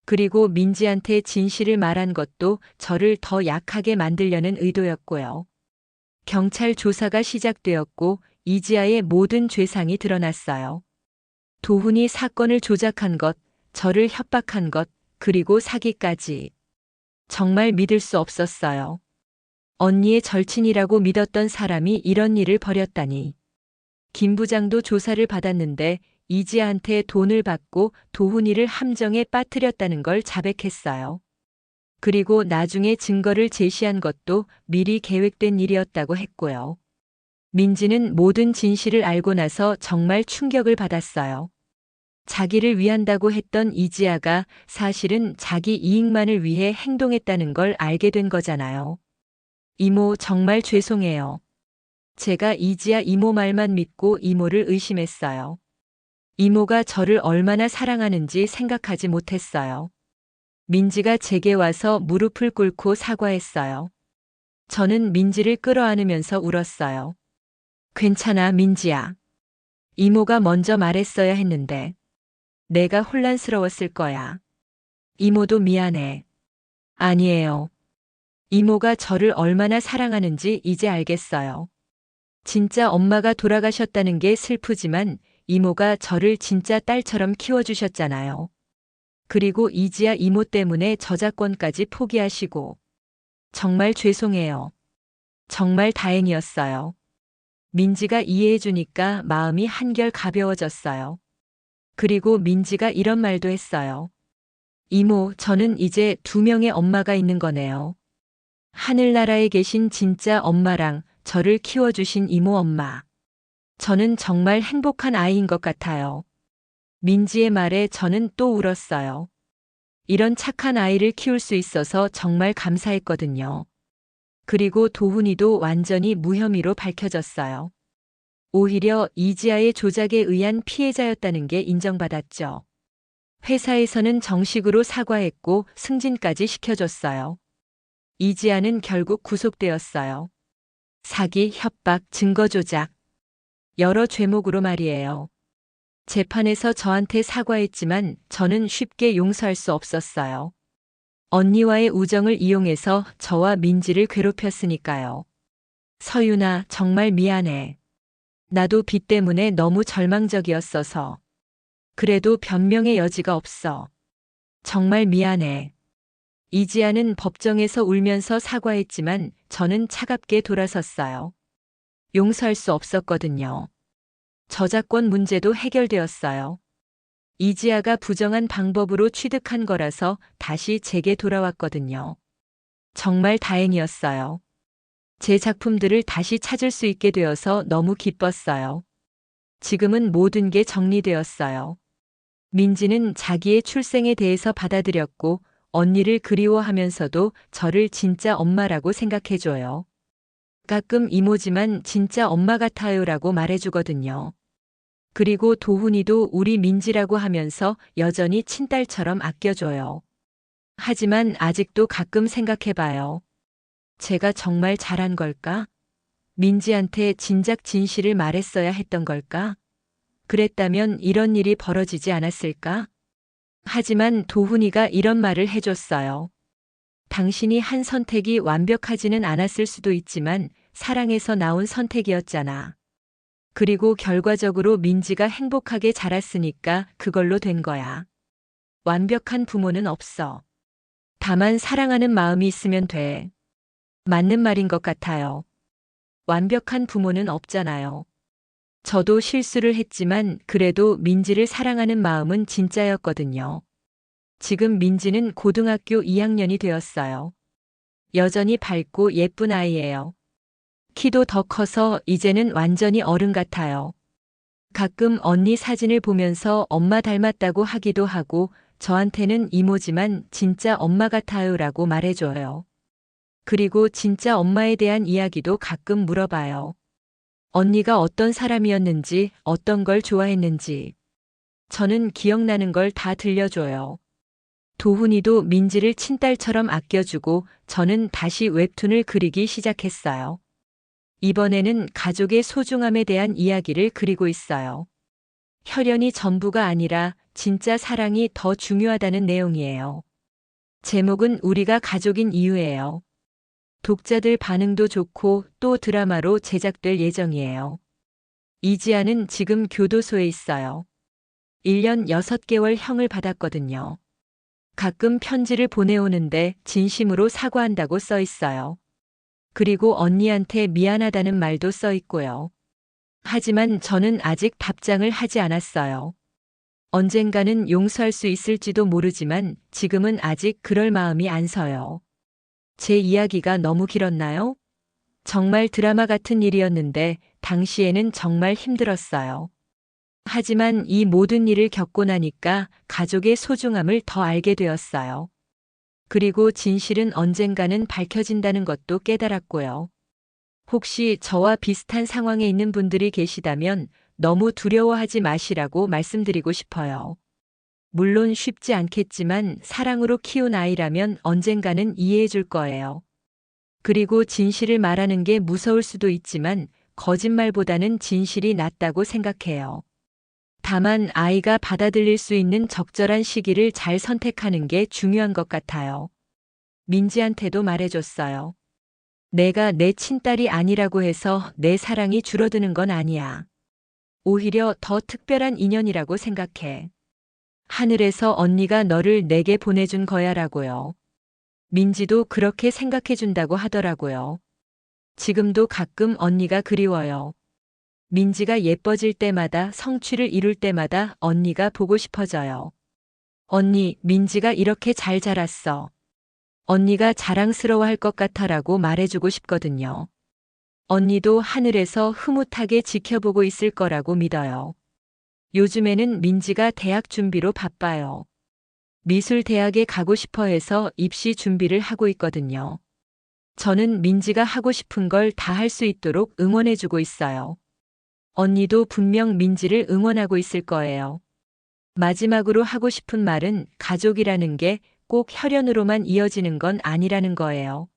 그리고 민지한테 진실을 말한 것도 저를 더 약하게 만들려는 의도였고요. 경찰 조사가 시작되었고 이지아의 모든 죄상이 드러났어요. 도훈이 사건을 조작한 것, 저를 협박한 것, 그리고 사기까지. 정말 믿을 수 없었어요. 언니의 절친이라고 믿었던 사람이 이런 일을 벌였다니. 김 부장도 조사를 받았는데 이지아한테 돈을 받고 도훈이를 함정에 빠뜨렸다는 걸 자백했어요. 그리고 나중에 증거를 제시한 것도 미리 계획된 일이었다고 했고요. 민지는 모든 진실을 알고 나서 정말 충격을 받았어요. 자기를 위한다고 했던 이지아가 사실은 자기 이익만을 위해 행동했다는 걸 알게 된 거잖아요. 이모, 정말 죄송해요. 제가 이지아 이모 말만 믿고 이모를 의심했어요. 이모가 저를 얼마나 사랑하는지 생각하지 못했어요. 민지가 제게 와서 무릎을 꿇고 사과했어요. 저는 민지를 끌어안으면서 울었어요. 괜찮아, 민지야. 이모가 먼저 말했어야 했는데. 내가 혼란스러웠을 거야. 이모도 미안해. 아니에요. 이모가 저를 얼마나 사랑하는지 이제 알겠어요. 진짜 엄마가 돌아가셨다는 게 슬프지만 이모가 저를 진짜 딸처럼 키워주셨잖아요. 그리고 이지아 이모 때문에 저작권까지 포기하시고. 정말 죄송해요. 정말 다행이었어요. 민지가 이해해주니까 마음이 한결 가벼워졌어요. 그리고 민지가 이런 말도 했어요. 이모, 저는 이제 두 명의 엄마가 있는 거네요. 하늘나라에 계신 진짜 엄마랑 저를 키워주신 이모 엄마. 저는 정말 행복한 아이인 것 같아요. 민지의 말에 저는 또 울었어요. 이런 착한 아이를 키울 수 있어서 정말 감사했거든요. 그리고 도훈이도 완전히 무혐의로 밝혀졌어요. 오히려 이지아의 조작에 의한 피해자였다는 게 인정받았죠. 회사에서는 정식으로 사과했고 승진까지 시켜줬어요. 이지아는 결국 구속되었어요. 사기, 협박, 증거 조작. 여러 죄목으로 말이에요. 재판에서 저한테 사과했지만 저는 쉽게 용서할 수 없었어요. 언니와의 우정을 이용해서 저와 민지를 괴롭혔으니까요. 서윤아, 정말 미안해. 나도 빚 때문에 너무 절망적이었어서. 그래도 변명의 여지가 없어. 정말 미안해. 이지아는 법정에서 울면서 사과했지만 저는 차갑게 돌아섰어요. 용서할 수 없었거든요. 저작권 문제도 해결되었어요. 이지아가 부정한 방법으로 취득한 거라서 다시 제게 돌아왔거든요. 정말 다행이었어요. 제 작품들을 다시 찾을 수 있게 되어서 너무 기뻤어요. 지금은 모든 게 정리되었어요. 민지는 자기의 출생에 대해서 받아들였고 언니를 그리워하면서도 저를 진짜 엄마라고 생각해줘요. 가끔 이모지만 진짜 엄마 같아요라고 말해주거든요. 그리고 도훈이도 우리 민지라고 하면서 여전히 친딸처럼 아껴줘요. 하지만 아직도 가끔 생각해봐요. 제가 정말 잘한 걸까? 민지한테 진작 진실을 말했어야 했던 걸까? 그랬다면 이런 일이 벌어지지 않았을까? 하지만 도훈이가 이런 말을 해줬어요. 당신이 한 선택이 완벽하지는 않았을 수도 있지만 사랑에서 나온 선택이었잖아. 그리고 결과적으로 민지가 행복하게 자랐으니까 그걸로 된 거야. 완벽한 부모는 없어. 다만 사랑하는 마음이 있으면 돼. 맞는 말인 것 같아요. 완벽한 부모는 없잖아요. 저도 실수를 했지만 그래도 민지를 사랑하는 마음은 진짜였거든요. 지금 민지는 고등학교 2학년이 되었어요. 여전히 밝고 예쁜 아이예요. 키도 더 커서 이제는 완전히 어른 같아요. 가끔 언니 사진을 보면서 엄마 닮았다고 하기도 하고 저한테는 이모지만 진짜 엄마 같아요라고 말해줘요. 그리고 진짜 엄마에 대한 이야기도 가끔 물어봐요. 언니가 어떤 사람이었는지, 어떤 걸 좋아했는지. 저는 기억나는 걸 다 들려줘요. 도훈이도 민지를 친딸처럼 아껴주고 저는 다시 웹툰을 그리기 시작했어요. 이번에는 가족의 소중함에 대한 이야기를 그리고 있어요. 혈연이 전부가 아니라 진짜 사랑이 더 중요하다는 내용이에요. 제목은 우리가 가족인 이유예요. 독자들 반응도 좋고 또 드라마로 제작될 예정이에요. 이지아는 지금 교도소에 있어요. 1년 6개월 형을 받았거든요. 가끔 편지를 보내오는데 진심으로 사과한다고 써 있어요. 그리고 언니한테 미안하다는 말도 써 있고요. 하지만 저는 아직 답장을 하지 않았어요. 언젠가는 용서할 수 있을지도 모르지만 지금은 아직 그럴 마음이 안 서요. 제 이야기가 너무 길었나요? 정말 드라마 같은 일이었는데 당시에는 정말 힘들었어요. 하지만 이 모든 일을 겪고 나니까 가족의 소중함을 더 알게 되었어요. 그리고 진실은 언젠가는 밝혀진다는 것도 깨달았고요. 혹시 저와 비슷한 상황에 있는 분들이 계시다면 너무 두려워하지 마시라고 말씀드리고 싶어요. 물론 쉽지 않겠지만 사랑으로 키운 아이라면 언젠가는 이해해 줄 거예요. 그리고 진실을 말하는 게 무서울 수도 있지만 거짓말보다는 진실이 낫다고 생각해요. 다만 아이가 받아들일 수 있는 적절한 시기를 잘 선택하는 게 중요한 것 같아요. 민지한테도 말해줬어요. 내가 내 친딸이 아니라고 해서 내 사랑이 줄어드는 건 아니야. 오히려 더 특별한 인연이라고 생각해. 하늘에서 언니가 너를 내게 보내준 거야라고요. 민지도 그렇게 생각해준다고 하더라고요. 지금도 가끔 언니가 그리워요. 민지가 예뻐질 때마다 성취를 이룰 때마다 언니가 보고 싶어져요. 언니, 민지가 이렇게 잘 자랐어. 언니가 자랑스러워할 것 같아라고 말해주고 싶거든요. 언니도 하늘에서 흐뭇하게 지켜보고 있을 거라고 믿어요. 요즘에는 민지가 대학 준비로 바빠요. 미술대학에 가고 싶어 해서 입시 준비를 하고 있거든요. 저는 민지가 하고 싶은 걸 다 할 수 있도록 응원해주고 있어요. 언니도 분명 민지를 응원하고 있을 거예요. 마지막으로 하고 싶은 말은 가족이라는 게 꼭 혈연으로만 이어지는 건 아니라는 거예요.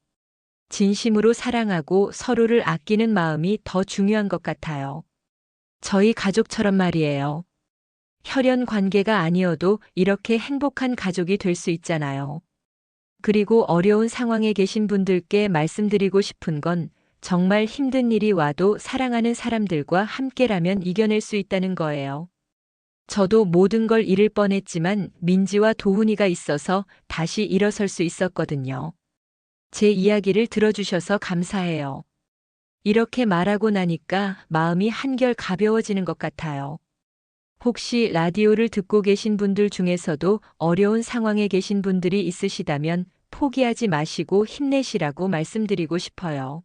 진심으로 사랑하고 서로를 아끼는 마음이 더 중요한 것 같아요. 저희 가족처럼 말이에요. 혈연 관계가 아니어도 이렇게 행복한 가족이 될 수 있잖아요. 그리고 어려운 상황에 계신 분들께 말씀드리고 싶은 건 정말 힘든 일이 와도 사랑하는 사람들과 함께라면 이겨낼 수 있다는 거예요. 저도 모든 걸 잃을 뻔했지만 민지와 도훈이가 있어서 다시 일어설 수 있었거든요. 제 이야기를 들어주셔서 감사해요. 이렇게 말하고 나니까 마음이 한결 가벼워지는 것 같아요. 혹시 라디오를 듣고 계신 분들 중에서도 어려운 상황에 계신 분들이 있으시다면 포기하지 마시고 힘내시라고 말씀드리고 싶어요.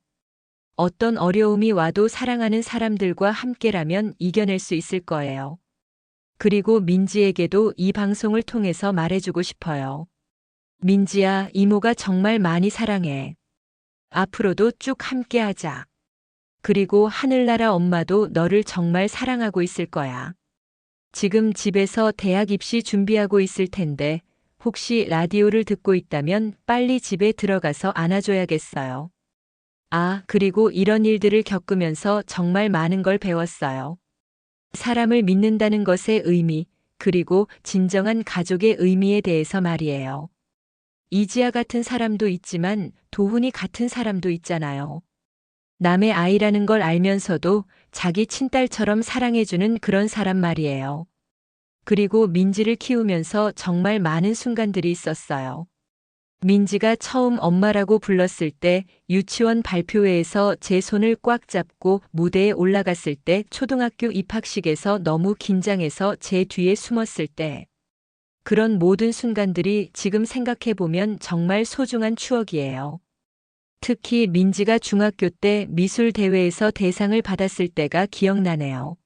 어떤 어려움이 와도 사랑하는 사람들과 함께라면 이겨낼 수 있을 거예요. 그리고 민지에게도 이 방송을 통해서 말해주고 싶어요. 민지야, 이모가 정말 많이 사랑해. 앞으로도 쭉 함께하자. 그리고 하늘나라 엄마도 너를 정말 사랑하고 있을 거야. 지금 집에서 대학 입시 준비하고 있을 텐데 혹시 라디오를 듣고 있다면 빨리 집에 들어가서 안아줘야겠어요. 아, 그리고 이런 일들을 겪으면서 정말 많은 걸 배웠어요. 사람을 믿는다는 것의 의미, 그리고 진정한 가족의 의미에 대해서 말이에요. 이지아 같은 사람도 있지만 도훈이 같은 사람도 있잖아요. 남의 아이라는 걸 알면서도 자기 친딸처럼 사랑해주는 그런 사람 말이에요. 그리고 민지를 키우면서 정말 많은 순간들이 있었어요. 민지가 처음 엄마라고 불렀을 때, 유치원 발표회에서 제 손을 꽉 잡고 무대에 올라갔을 때, 초등학교 입학식에서 너무 긴장해서 제 뒤에 숨었을 때, 그런 모든 순간들이 지금 생각해보면 정말 소중한 추억이에요. 특히 민지가 중학교 때 미술 대회에서 대상을 받았을 때가 기억나네요.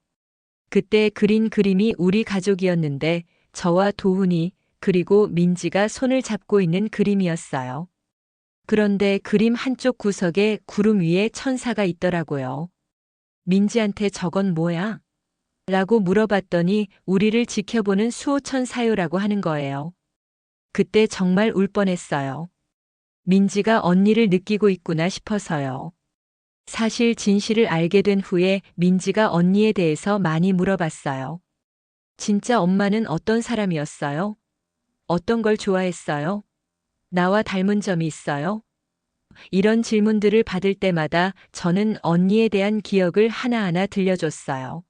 그때 그린 그림이 우리 가족이었는데 저와 도훈이 그리고 민지가 손을 잡고 있는 그림이었어요. 그런데 그림 한쪽 구석에 구름 위에 천사가 있더라고요. 민지한테 저건 뭐야? 라고 물어봤더니 우리를 지켜보는 수호천사요라고 하는 거예요. 그때 정말 울 뻔했어요. 민지가 언니를 느끼고 있구나 싶어서요. 사실 진실을 알게 된 후에 민지가 언니에 대해서 많이 물어봤어요. 진짜 엄마는 어떤 사람이었어요? 어떤 걸 좋아했어요? 나와 닮은 점이 있어요? 이런 질문들을 받을 때마다 저는 언니에 대한 기억을 하나하나 들려줬어요.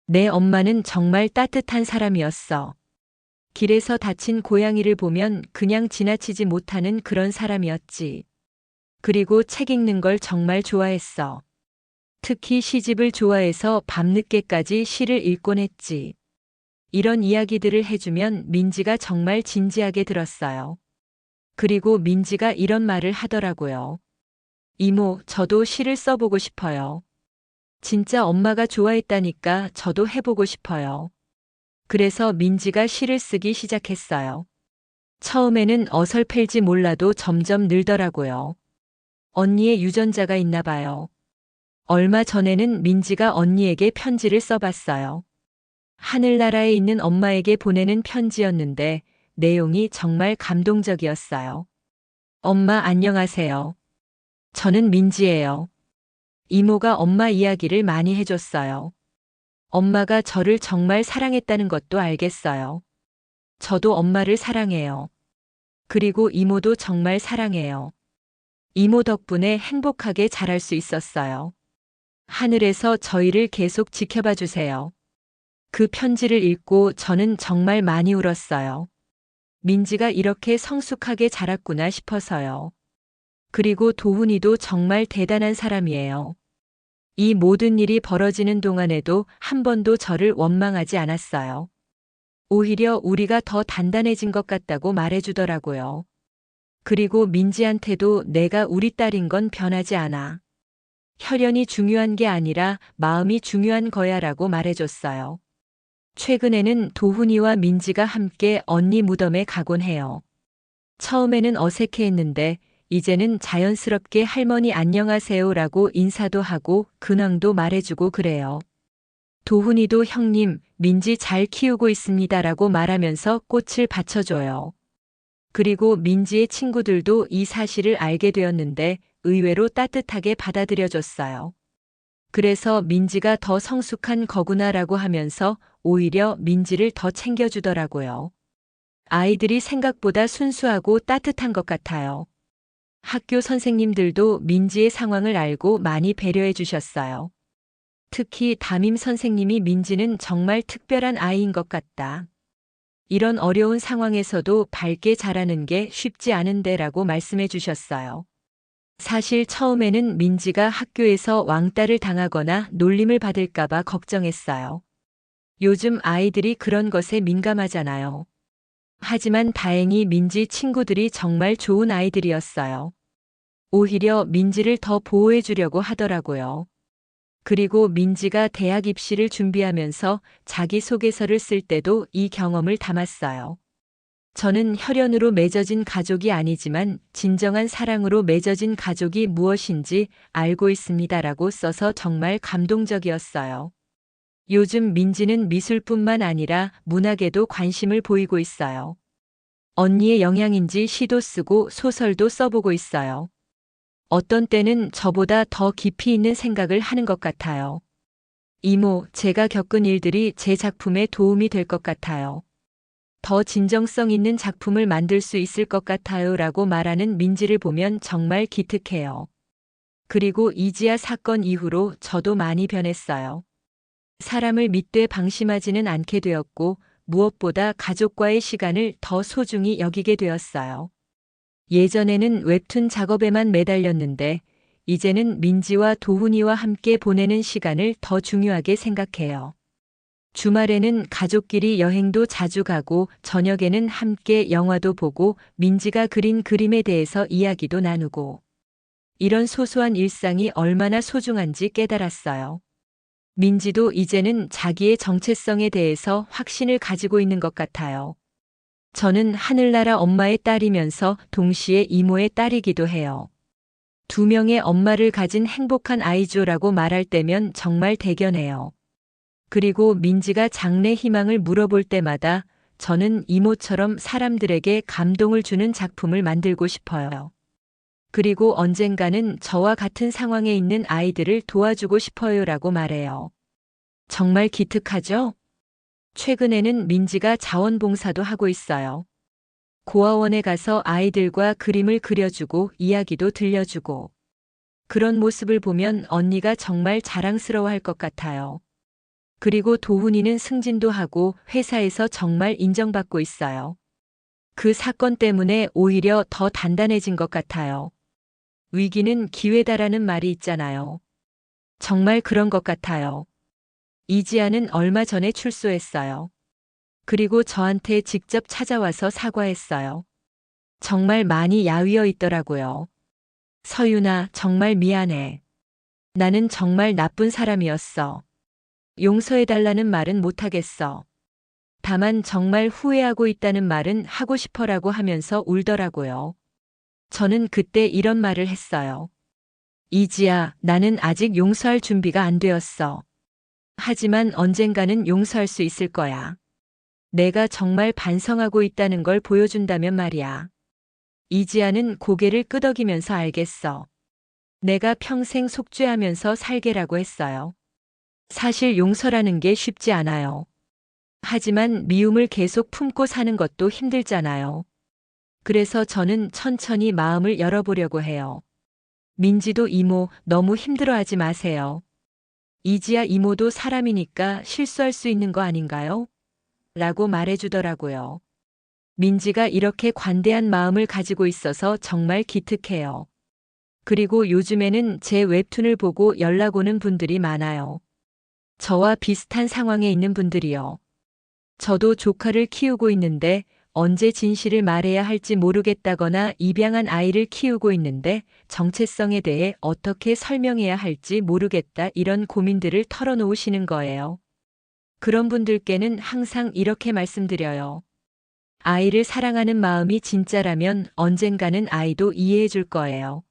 내 엄마는 정말 따뜻한 사람이었어. 길에서 다친 고양이를 보면 그냥 지나치지 못하는 그런 사람이었지. 그리고 책 읽는 걸 정말 좋아했어. 특히 시집을 좋아해서 밤늦게까지 시를 읽곤 했지. 이런 이야기들을 해주면 민지가 정말 진지하게 들었어요. 그리고 민지가 이런 말을 하더라고요. 이모, 저도 시를 써보고 싶어요. 진짜 엄마가 좋아했다니까 저도 해보고 싶어요. 그래서 민지가 시를 쓰기 시작했어요. 처음에는 어설플지 몰라도 점점 늘더라고요. 언니의 유전자가 있나 봐요. 얼마 전에는 민지가 언니에게 편지를 써봤어요. 하늘나라에 있는 엄마에게 보내는 편지였는데 내용이 정말 감동적이었어요. 엄마 안녕하세요. 저는 민지예요. 이모가 엄마 이야기를 많이 해줬어요. 엄마가 저를 정말 사랑했다는 것도 알겠어요. 저도 엄마를 사랑해요. 그리고 이모도 정말 사랑해요. 이모 덕분에 행복하게 자랄 수 있었어요. 하늘에서 저희를 계속 지켜봐 주세요. 그 편지를 읽고 저는 정말 많이 울었어요. 민지가 이렇게 성숙하게 자랐구나 싶어서요. 그리고 도훈이도 정말 대단한 사람이에요. 이 모든 일이 벌어지는 동안에도 한 번도 저를 원망하지 않았어요. 오히려 우리가 더 단단해진 것 같다고 말해주더라고요. 그리고 민지한테도 내가 우리 딸인 건 변하지 않아. 혈연이 중요한 게 아니라 마음이 중요한 거야라고 말해줬어요. 최근에는 도훈이와 민지가 함께 언니 무덤에 가곤 해요. 처음에는 어색해했는데 이제는 자연스럽게 할머니 안녕하세요라고 인사도 하고 근황도 말해주고 그래요. 도훈이도 형님, 민지 잘 키우고 있습니다라고 말하면서 꽃을 받쳐줘요. 그리고 민지의 친구들도 이 사실을 알게 되었는데 의외로 따뜻하게 받아들여줬어요. 그래서 민지가 더 성숙한 거구나라고 하면서 오히려 민지를 더 챙겨주더라고요. 아이들이 생각보다 순수하고 따뜻한 것 같아요. 학교 선생님들도 민지의 상황을 알고 많이 배려해 주셨어요. 특히 담임 선생님이 민지는 정말 특별한 아이인 것 같다. 이런 어려운 상황에서도 밝게 자라는 게 쉽지 않은데라고 말씀해 주셨어요. 사실 처음에는 민지가 학교에서 왕따를 당하거나 놀림을 받을까봐 걱정했어요. 요즘 아이들이 그런 것에 민감하잖아요. 하지만 다행히 민지 친구들이 정말 좋은 아이들이었어요. 오히려 민지를 더 보호해 주려고 하더라고요. 그리고 민지가 대학 입시를 준비하면서 자기소개서를 쓸 때도 이 경험을 담았어요. 저는 혈연으로 맺어진 가족이 아니지만 진정한 사랑으로 맺어진 가족이 무엇인지 알고 있습니다라고 써서 정말 감동적이었어요. 요즘 민지는 미술뿐만 아니라 문학에도 관심을 보이고 있어요. 언니의 영향인지 시도 쓰고 소설도 써보고 있어요. 어떤 때는 저보다 더 깊이 있는 생각을 하는 것 같아요. 이모, 제가 겪은 일들이 제 작품에 도움이 될 것 같아요. 더 진정성 있는 작품을 만들 수 있을 것 같아요 라고 말하는 민지를 보면 정말 기특해요. 그리고 이지아 사건 이후로 저도 많이 변했어요. 사람을 믿되 방심하지는 않게 되었고 무엇보다 가족과의 시간을 더 소중히 여기게 되었어요. 예전에는 웹툰 작업에만 매달렸는데 이제는 민지와 도훈이와 함께 보내는 시간을 더 중요하게 생각해요. 주말에는 가족끼리 여행도 자주 가고 저녁에는 함께 영화도 보고 민지가 그린 그림에 대해서 이야기도 나누고 이런 소소한 일상이 얼마나 소중한지 깨달았어요. 민지도 이제는 자기의 정체성에 대해서 확신을 가지고 있는 것 같아요. 저는 하늘나라 엄마의 딸이면서 동시에 이모의 딸이기도 해요. 두 명의 엄마를 가진 행복한 아이죠라고 말할 때면 정말 대견해요. 그리고 민지가 장래 희망을 물어볼 때마다 저는 이모처럼 사람들에게 감동을 주는 작품을 만들고 싶어요. 그리고 언젠가는 저와 같은 상황에 있는 아이들을 도와주고 싶어요라고 말해요. 정말 기특하죠? 최근에는 민지가 자원봉사도 하고 있어요. 고아원에 가서 아이들과 그림을 그려주고 이야기도 들려주고 그런 모습을 보면 언니가 정말 자랑스러워할 것 같아요. 그리고 도훈이는 승진도 하고 회사에서 정말 인정받고 있어요. 그 사건 때문에 오히려 더 단단해진 것 같아요. 위기는 기회다라는 말이 있잖아요. 정말 그런 것 같아요. 이지아는 얼마 전에 출소했어요. 그리고 저한테 직접 찾아와서 사과했어요. 정말 많이 야위어 있더라고요. 서윤아, 정말 미안해. 나는 정말 나쁜 사람이었어. 용서해달라는 말은 못하겠어. 다만 정말 후회하고 있다는 말은 하고 싶어라고 하면서 울더라고요. 저는 그때 이런 말을 했어요. 이지야, 나는 아직 용서할 준비가 안 되었어. 하지만 언젠가는 용서할 수 있을 거야. 내가 정말 반성하고 있다는 걸 보여준다면 말이야. 이지아는 고개를 끄덕이면서 알겠어. 내가 평생 속죄하면서 살게라고 했어요. 사실 용서라는 게 쉽지 않아요. 하지만 미움을 계속 품고 사는 것도 힘들잖아요. 그래서 저는 천천히 마음을 열어보려고 해요. 민지도 이모, 너무 힘들어하지 마세요. 이지아 이모도 사람이니까 실수할 수 있는 거 아닌가요? 라고 말해주더라고요. 민지가 이렇게 관대한 마음을 가지고 있어서 정말 기특해요. 그리고 요즘에는 제 웹툰을 보고 연락 오는 분들이 많아요. 저와 비슷한 상황에 있는 분들이요. 저도 조카를 키우고 있는데 언제 진실을 말해야 할지 모르겠다거나 입양한 아이를 키우고 있는데 정체성에 대해 어떻게 설명해야 할지 모르겠다 이런 고민들을 털어놓으시는 거예요. 그런 분들께는 항상 이렇게 말씀드려요. 아이를 사랑하는 마음이 진짜라면 언젠가는 아이도 이해해 줄 거예요.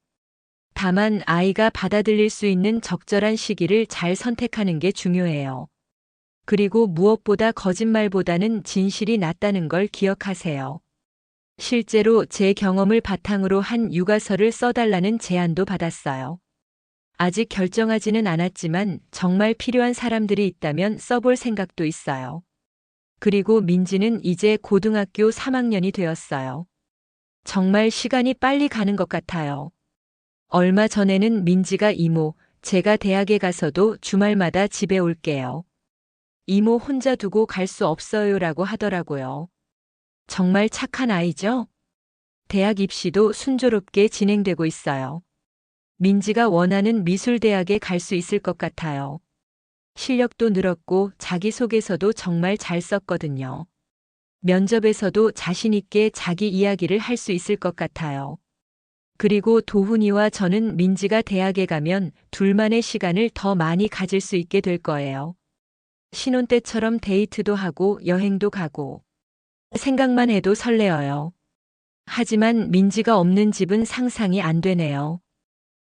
다만 아이가 받아들일 수 있는 적절한 시기를 잘 선택하는 게 중요해요. 그리고 무엇보다 거짓말보다는 진실이 낫다는 걸 기억하세요. 실제로 제 경험을 바탕으로 한 육아서를 써달라는 제안도 받았어요. 아직 결정하지는 않았지만 정말 필요한 사람들이 있다면 써볼 생각도 있어요. 그리고 민지는 이제 고등학교 3학년이 되었어요. 정말 시간이 빨리 가는 것 같아요. 얼마 전에는 민지가 이모, 제가 대학에 가서도 주말마다 집에 올게요. 이모 혼자 두고 갈 수 없어요라고 하더라고요. 정말 착한 아이죠? 대학 입시도 순조롭게 진행되고 있어요. 민지가 원하는 미술대학에 갈 수 있을 것 같아요. 실력도 늘었고 자기소개서도 정말 잘 썼거든요. 면접에서도 자신 있게 자기 이야기를 할 수 있을 것 같아요. 그리고 도훈이와 저는 민지가 대학에 가면 둘만의 시간을 더 많이 가질 수 있게 될 거예요. 신혼 때처럼 데이트도 하고 여행도 가고 생각만 해도 설레어요. 하지만 민지가 없는 집은 상상이 안 되네요.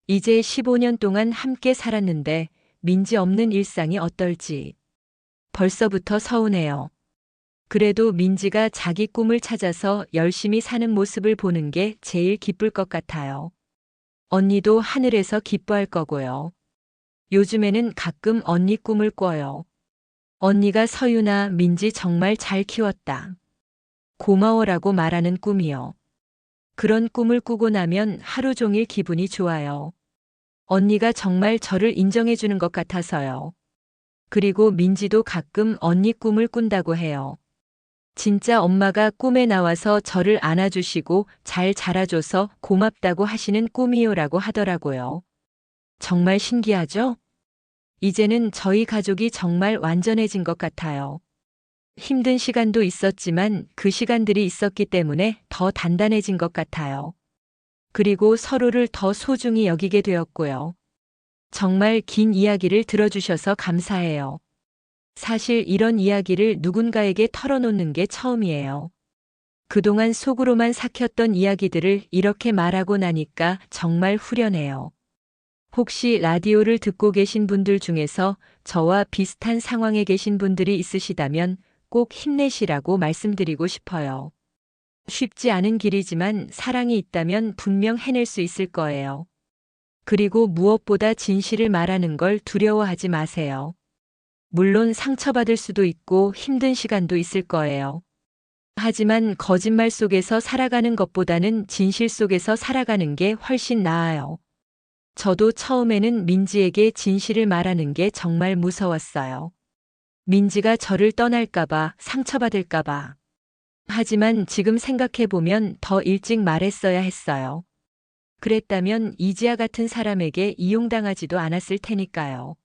이제 15년 동안 함께 살았는데 민지 없는 일상이 어떨지 벌써부터 서운해요. 그래도 민지가 자기 꿈을 찾아서 열심히 사는 모습을 보는 게 제일 기쁠 것 같아요. 언니도 하늘에서 기뻐할 거고요. 요즘에는 가끔 언니 꿈을 꿔요. 언니가 서유나 민지 정말 잘 키웠다. 고마워라고 말하는 꿈이요. 그런 꿈을 꾸고 나면 하루 종일 기분이 좋아요. 언니가 정말 저를 인정해주는 것 같아서요. 그리고 민지도 가끔 언니 꿈을 꾼다고 해요. 진짜 엄마가 꿈에 나와서 저를 안아주시고 잘 자라줘서 고맙다고 하시는 꿈이요라고 하더라고요. 정말 신기하죠? 이제는 저희 가족이 정말 완전해진 것 같아요. 힘든 시간도 있었지만 그 시간들이 있었기 때문에 더 단단해진 것 같아요. 그리고 서로를 더 소중히 여기게 되었고요. 정말 긴 이야기를 들어주셔서 감사해요. 사실 이런 이야기를 누군가에게 털어놓는 게 처음이에요. 그동안 속으로만 삭혔던 이야기들을 이렇게 말하고 나니까 정말 후련해요. 혹시 라디오를 듣고 계신 분들 중에서 저와 비슷한 상황에 계신 분들이 있으시다면 꼭 힘내시라고 말씀드리고 싶어요. 쉽지 않은 길이지만 사랑이 있다면 분명 해낼 수 있을 거예요. 그리고 무엇보다 진실을 말하는 걸 두려워하지 마세요. 물론 상처받을 수도 있고 힘든 시간도 있을 거예요. 하지만 거짓말 속에서 살아가는 것보다는 진실 속에서 살아가는 게 훨씬 나아요. 저도 처음에는 민지에게 진실을 말하는 게 정말 무서웠어요. 민지가 저를 떠날까봐, 상처받을까봐. 하지만 지금 생각해보면 더 일찍 말했어야 했어요. 그랬다면 이지아 같은 사람에게 이용당하지도 않았을 테니까요.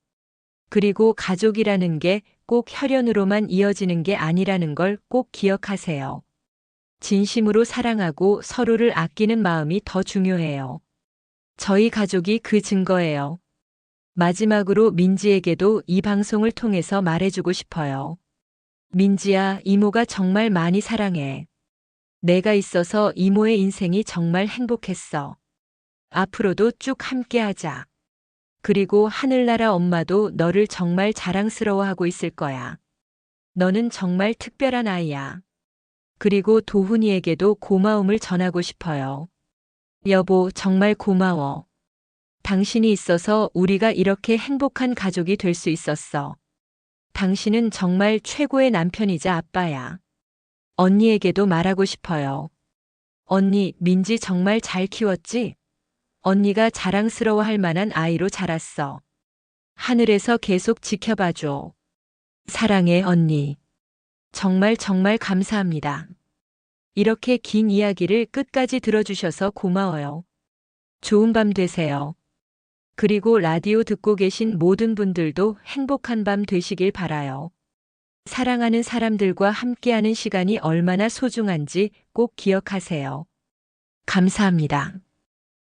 그리고 가족이라는 게 꼭 혈연으로만 이어지는 게 아니라는 걸 꼭 기억하세요. 진심으로 사랑하고 서로를 아끼는 마음이 더 중요해요. 저희 가족이 그 증거예요. 마지막으로 민지에게도 이 방송을 통해서 말해주고 싶어요. 민지야, 이모가 정말 많이 사랑해. 내가 있어서 이모의 인생이 정말 행복했어. 앞으로도 쭉 함께하자. 그리고 하늘나라 엄마도 너를 정말 자랑스러워하고 있을 거야. 너는 정말 특별한 아이야. 그리고 도훈이에게도 고마움을 전하고 싶어요. 여보, 정말 고마워. 당신이 있어서 우리가 이렇게 행복한 가족이 될 수 있었어. 당신은 정말 최고의 남편이자 아빠야. 언니에게도 말하고 싶어요. 언니, 민지 정말 잘 키웠지? 언니가 자랑스러워할 만한 아이로 자랐어. 하늘에서 계속 지켜봐줘. 사랑해, 언니. 정말 정말 감사합니다. 이렇게 긴 이야기를 끝까지 들어주셔서 고마워요. 좋은 밤 되세요. 그리고 라디오 듣고 계신 모든 분들도 행복한 밤 되시길 바라요. 사랑하는 사람들과 함께하는 시간이 얼마나 소중한지 꼭 기억하세요. 감사합니다.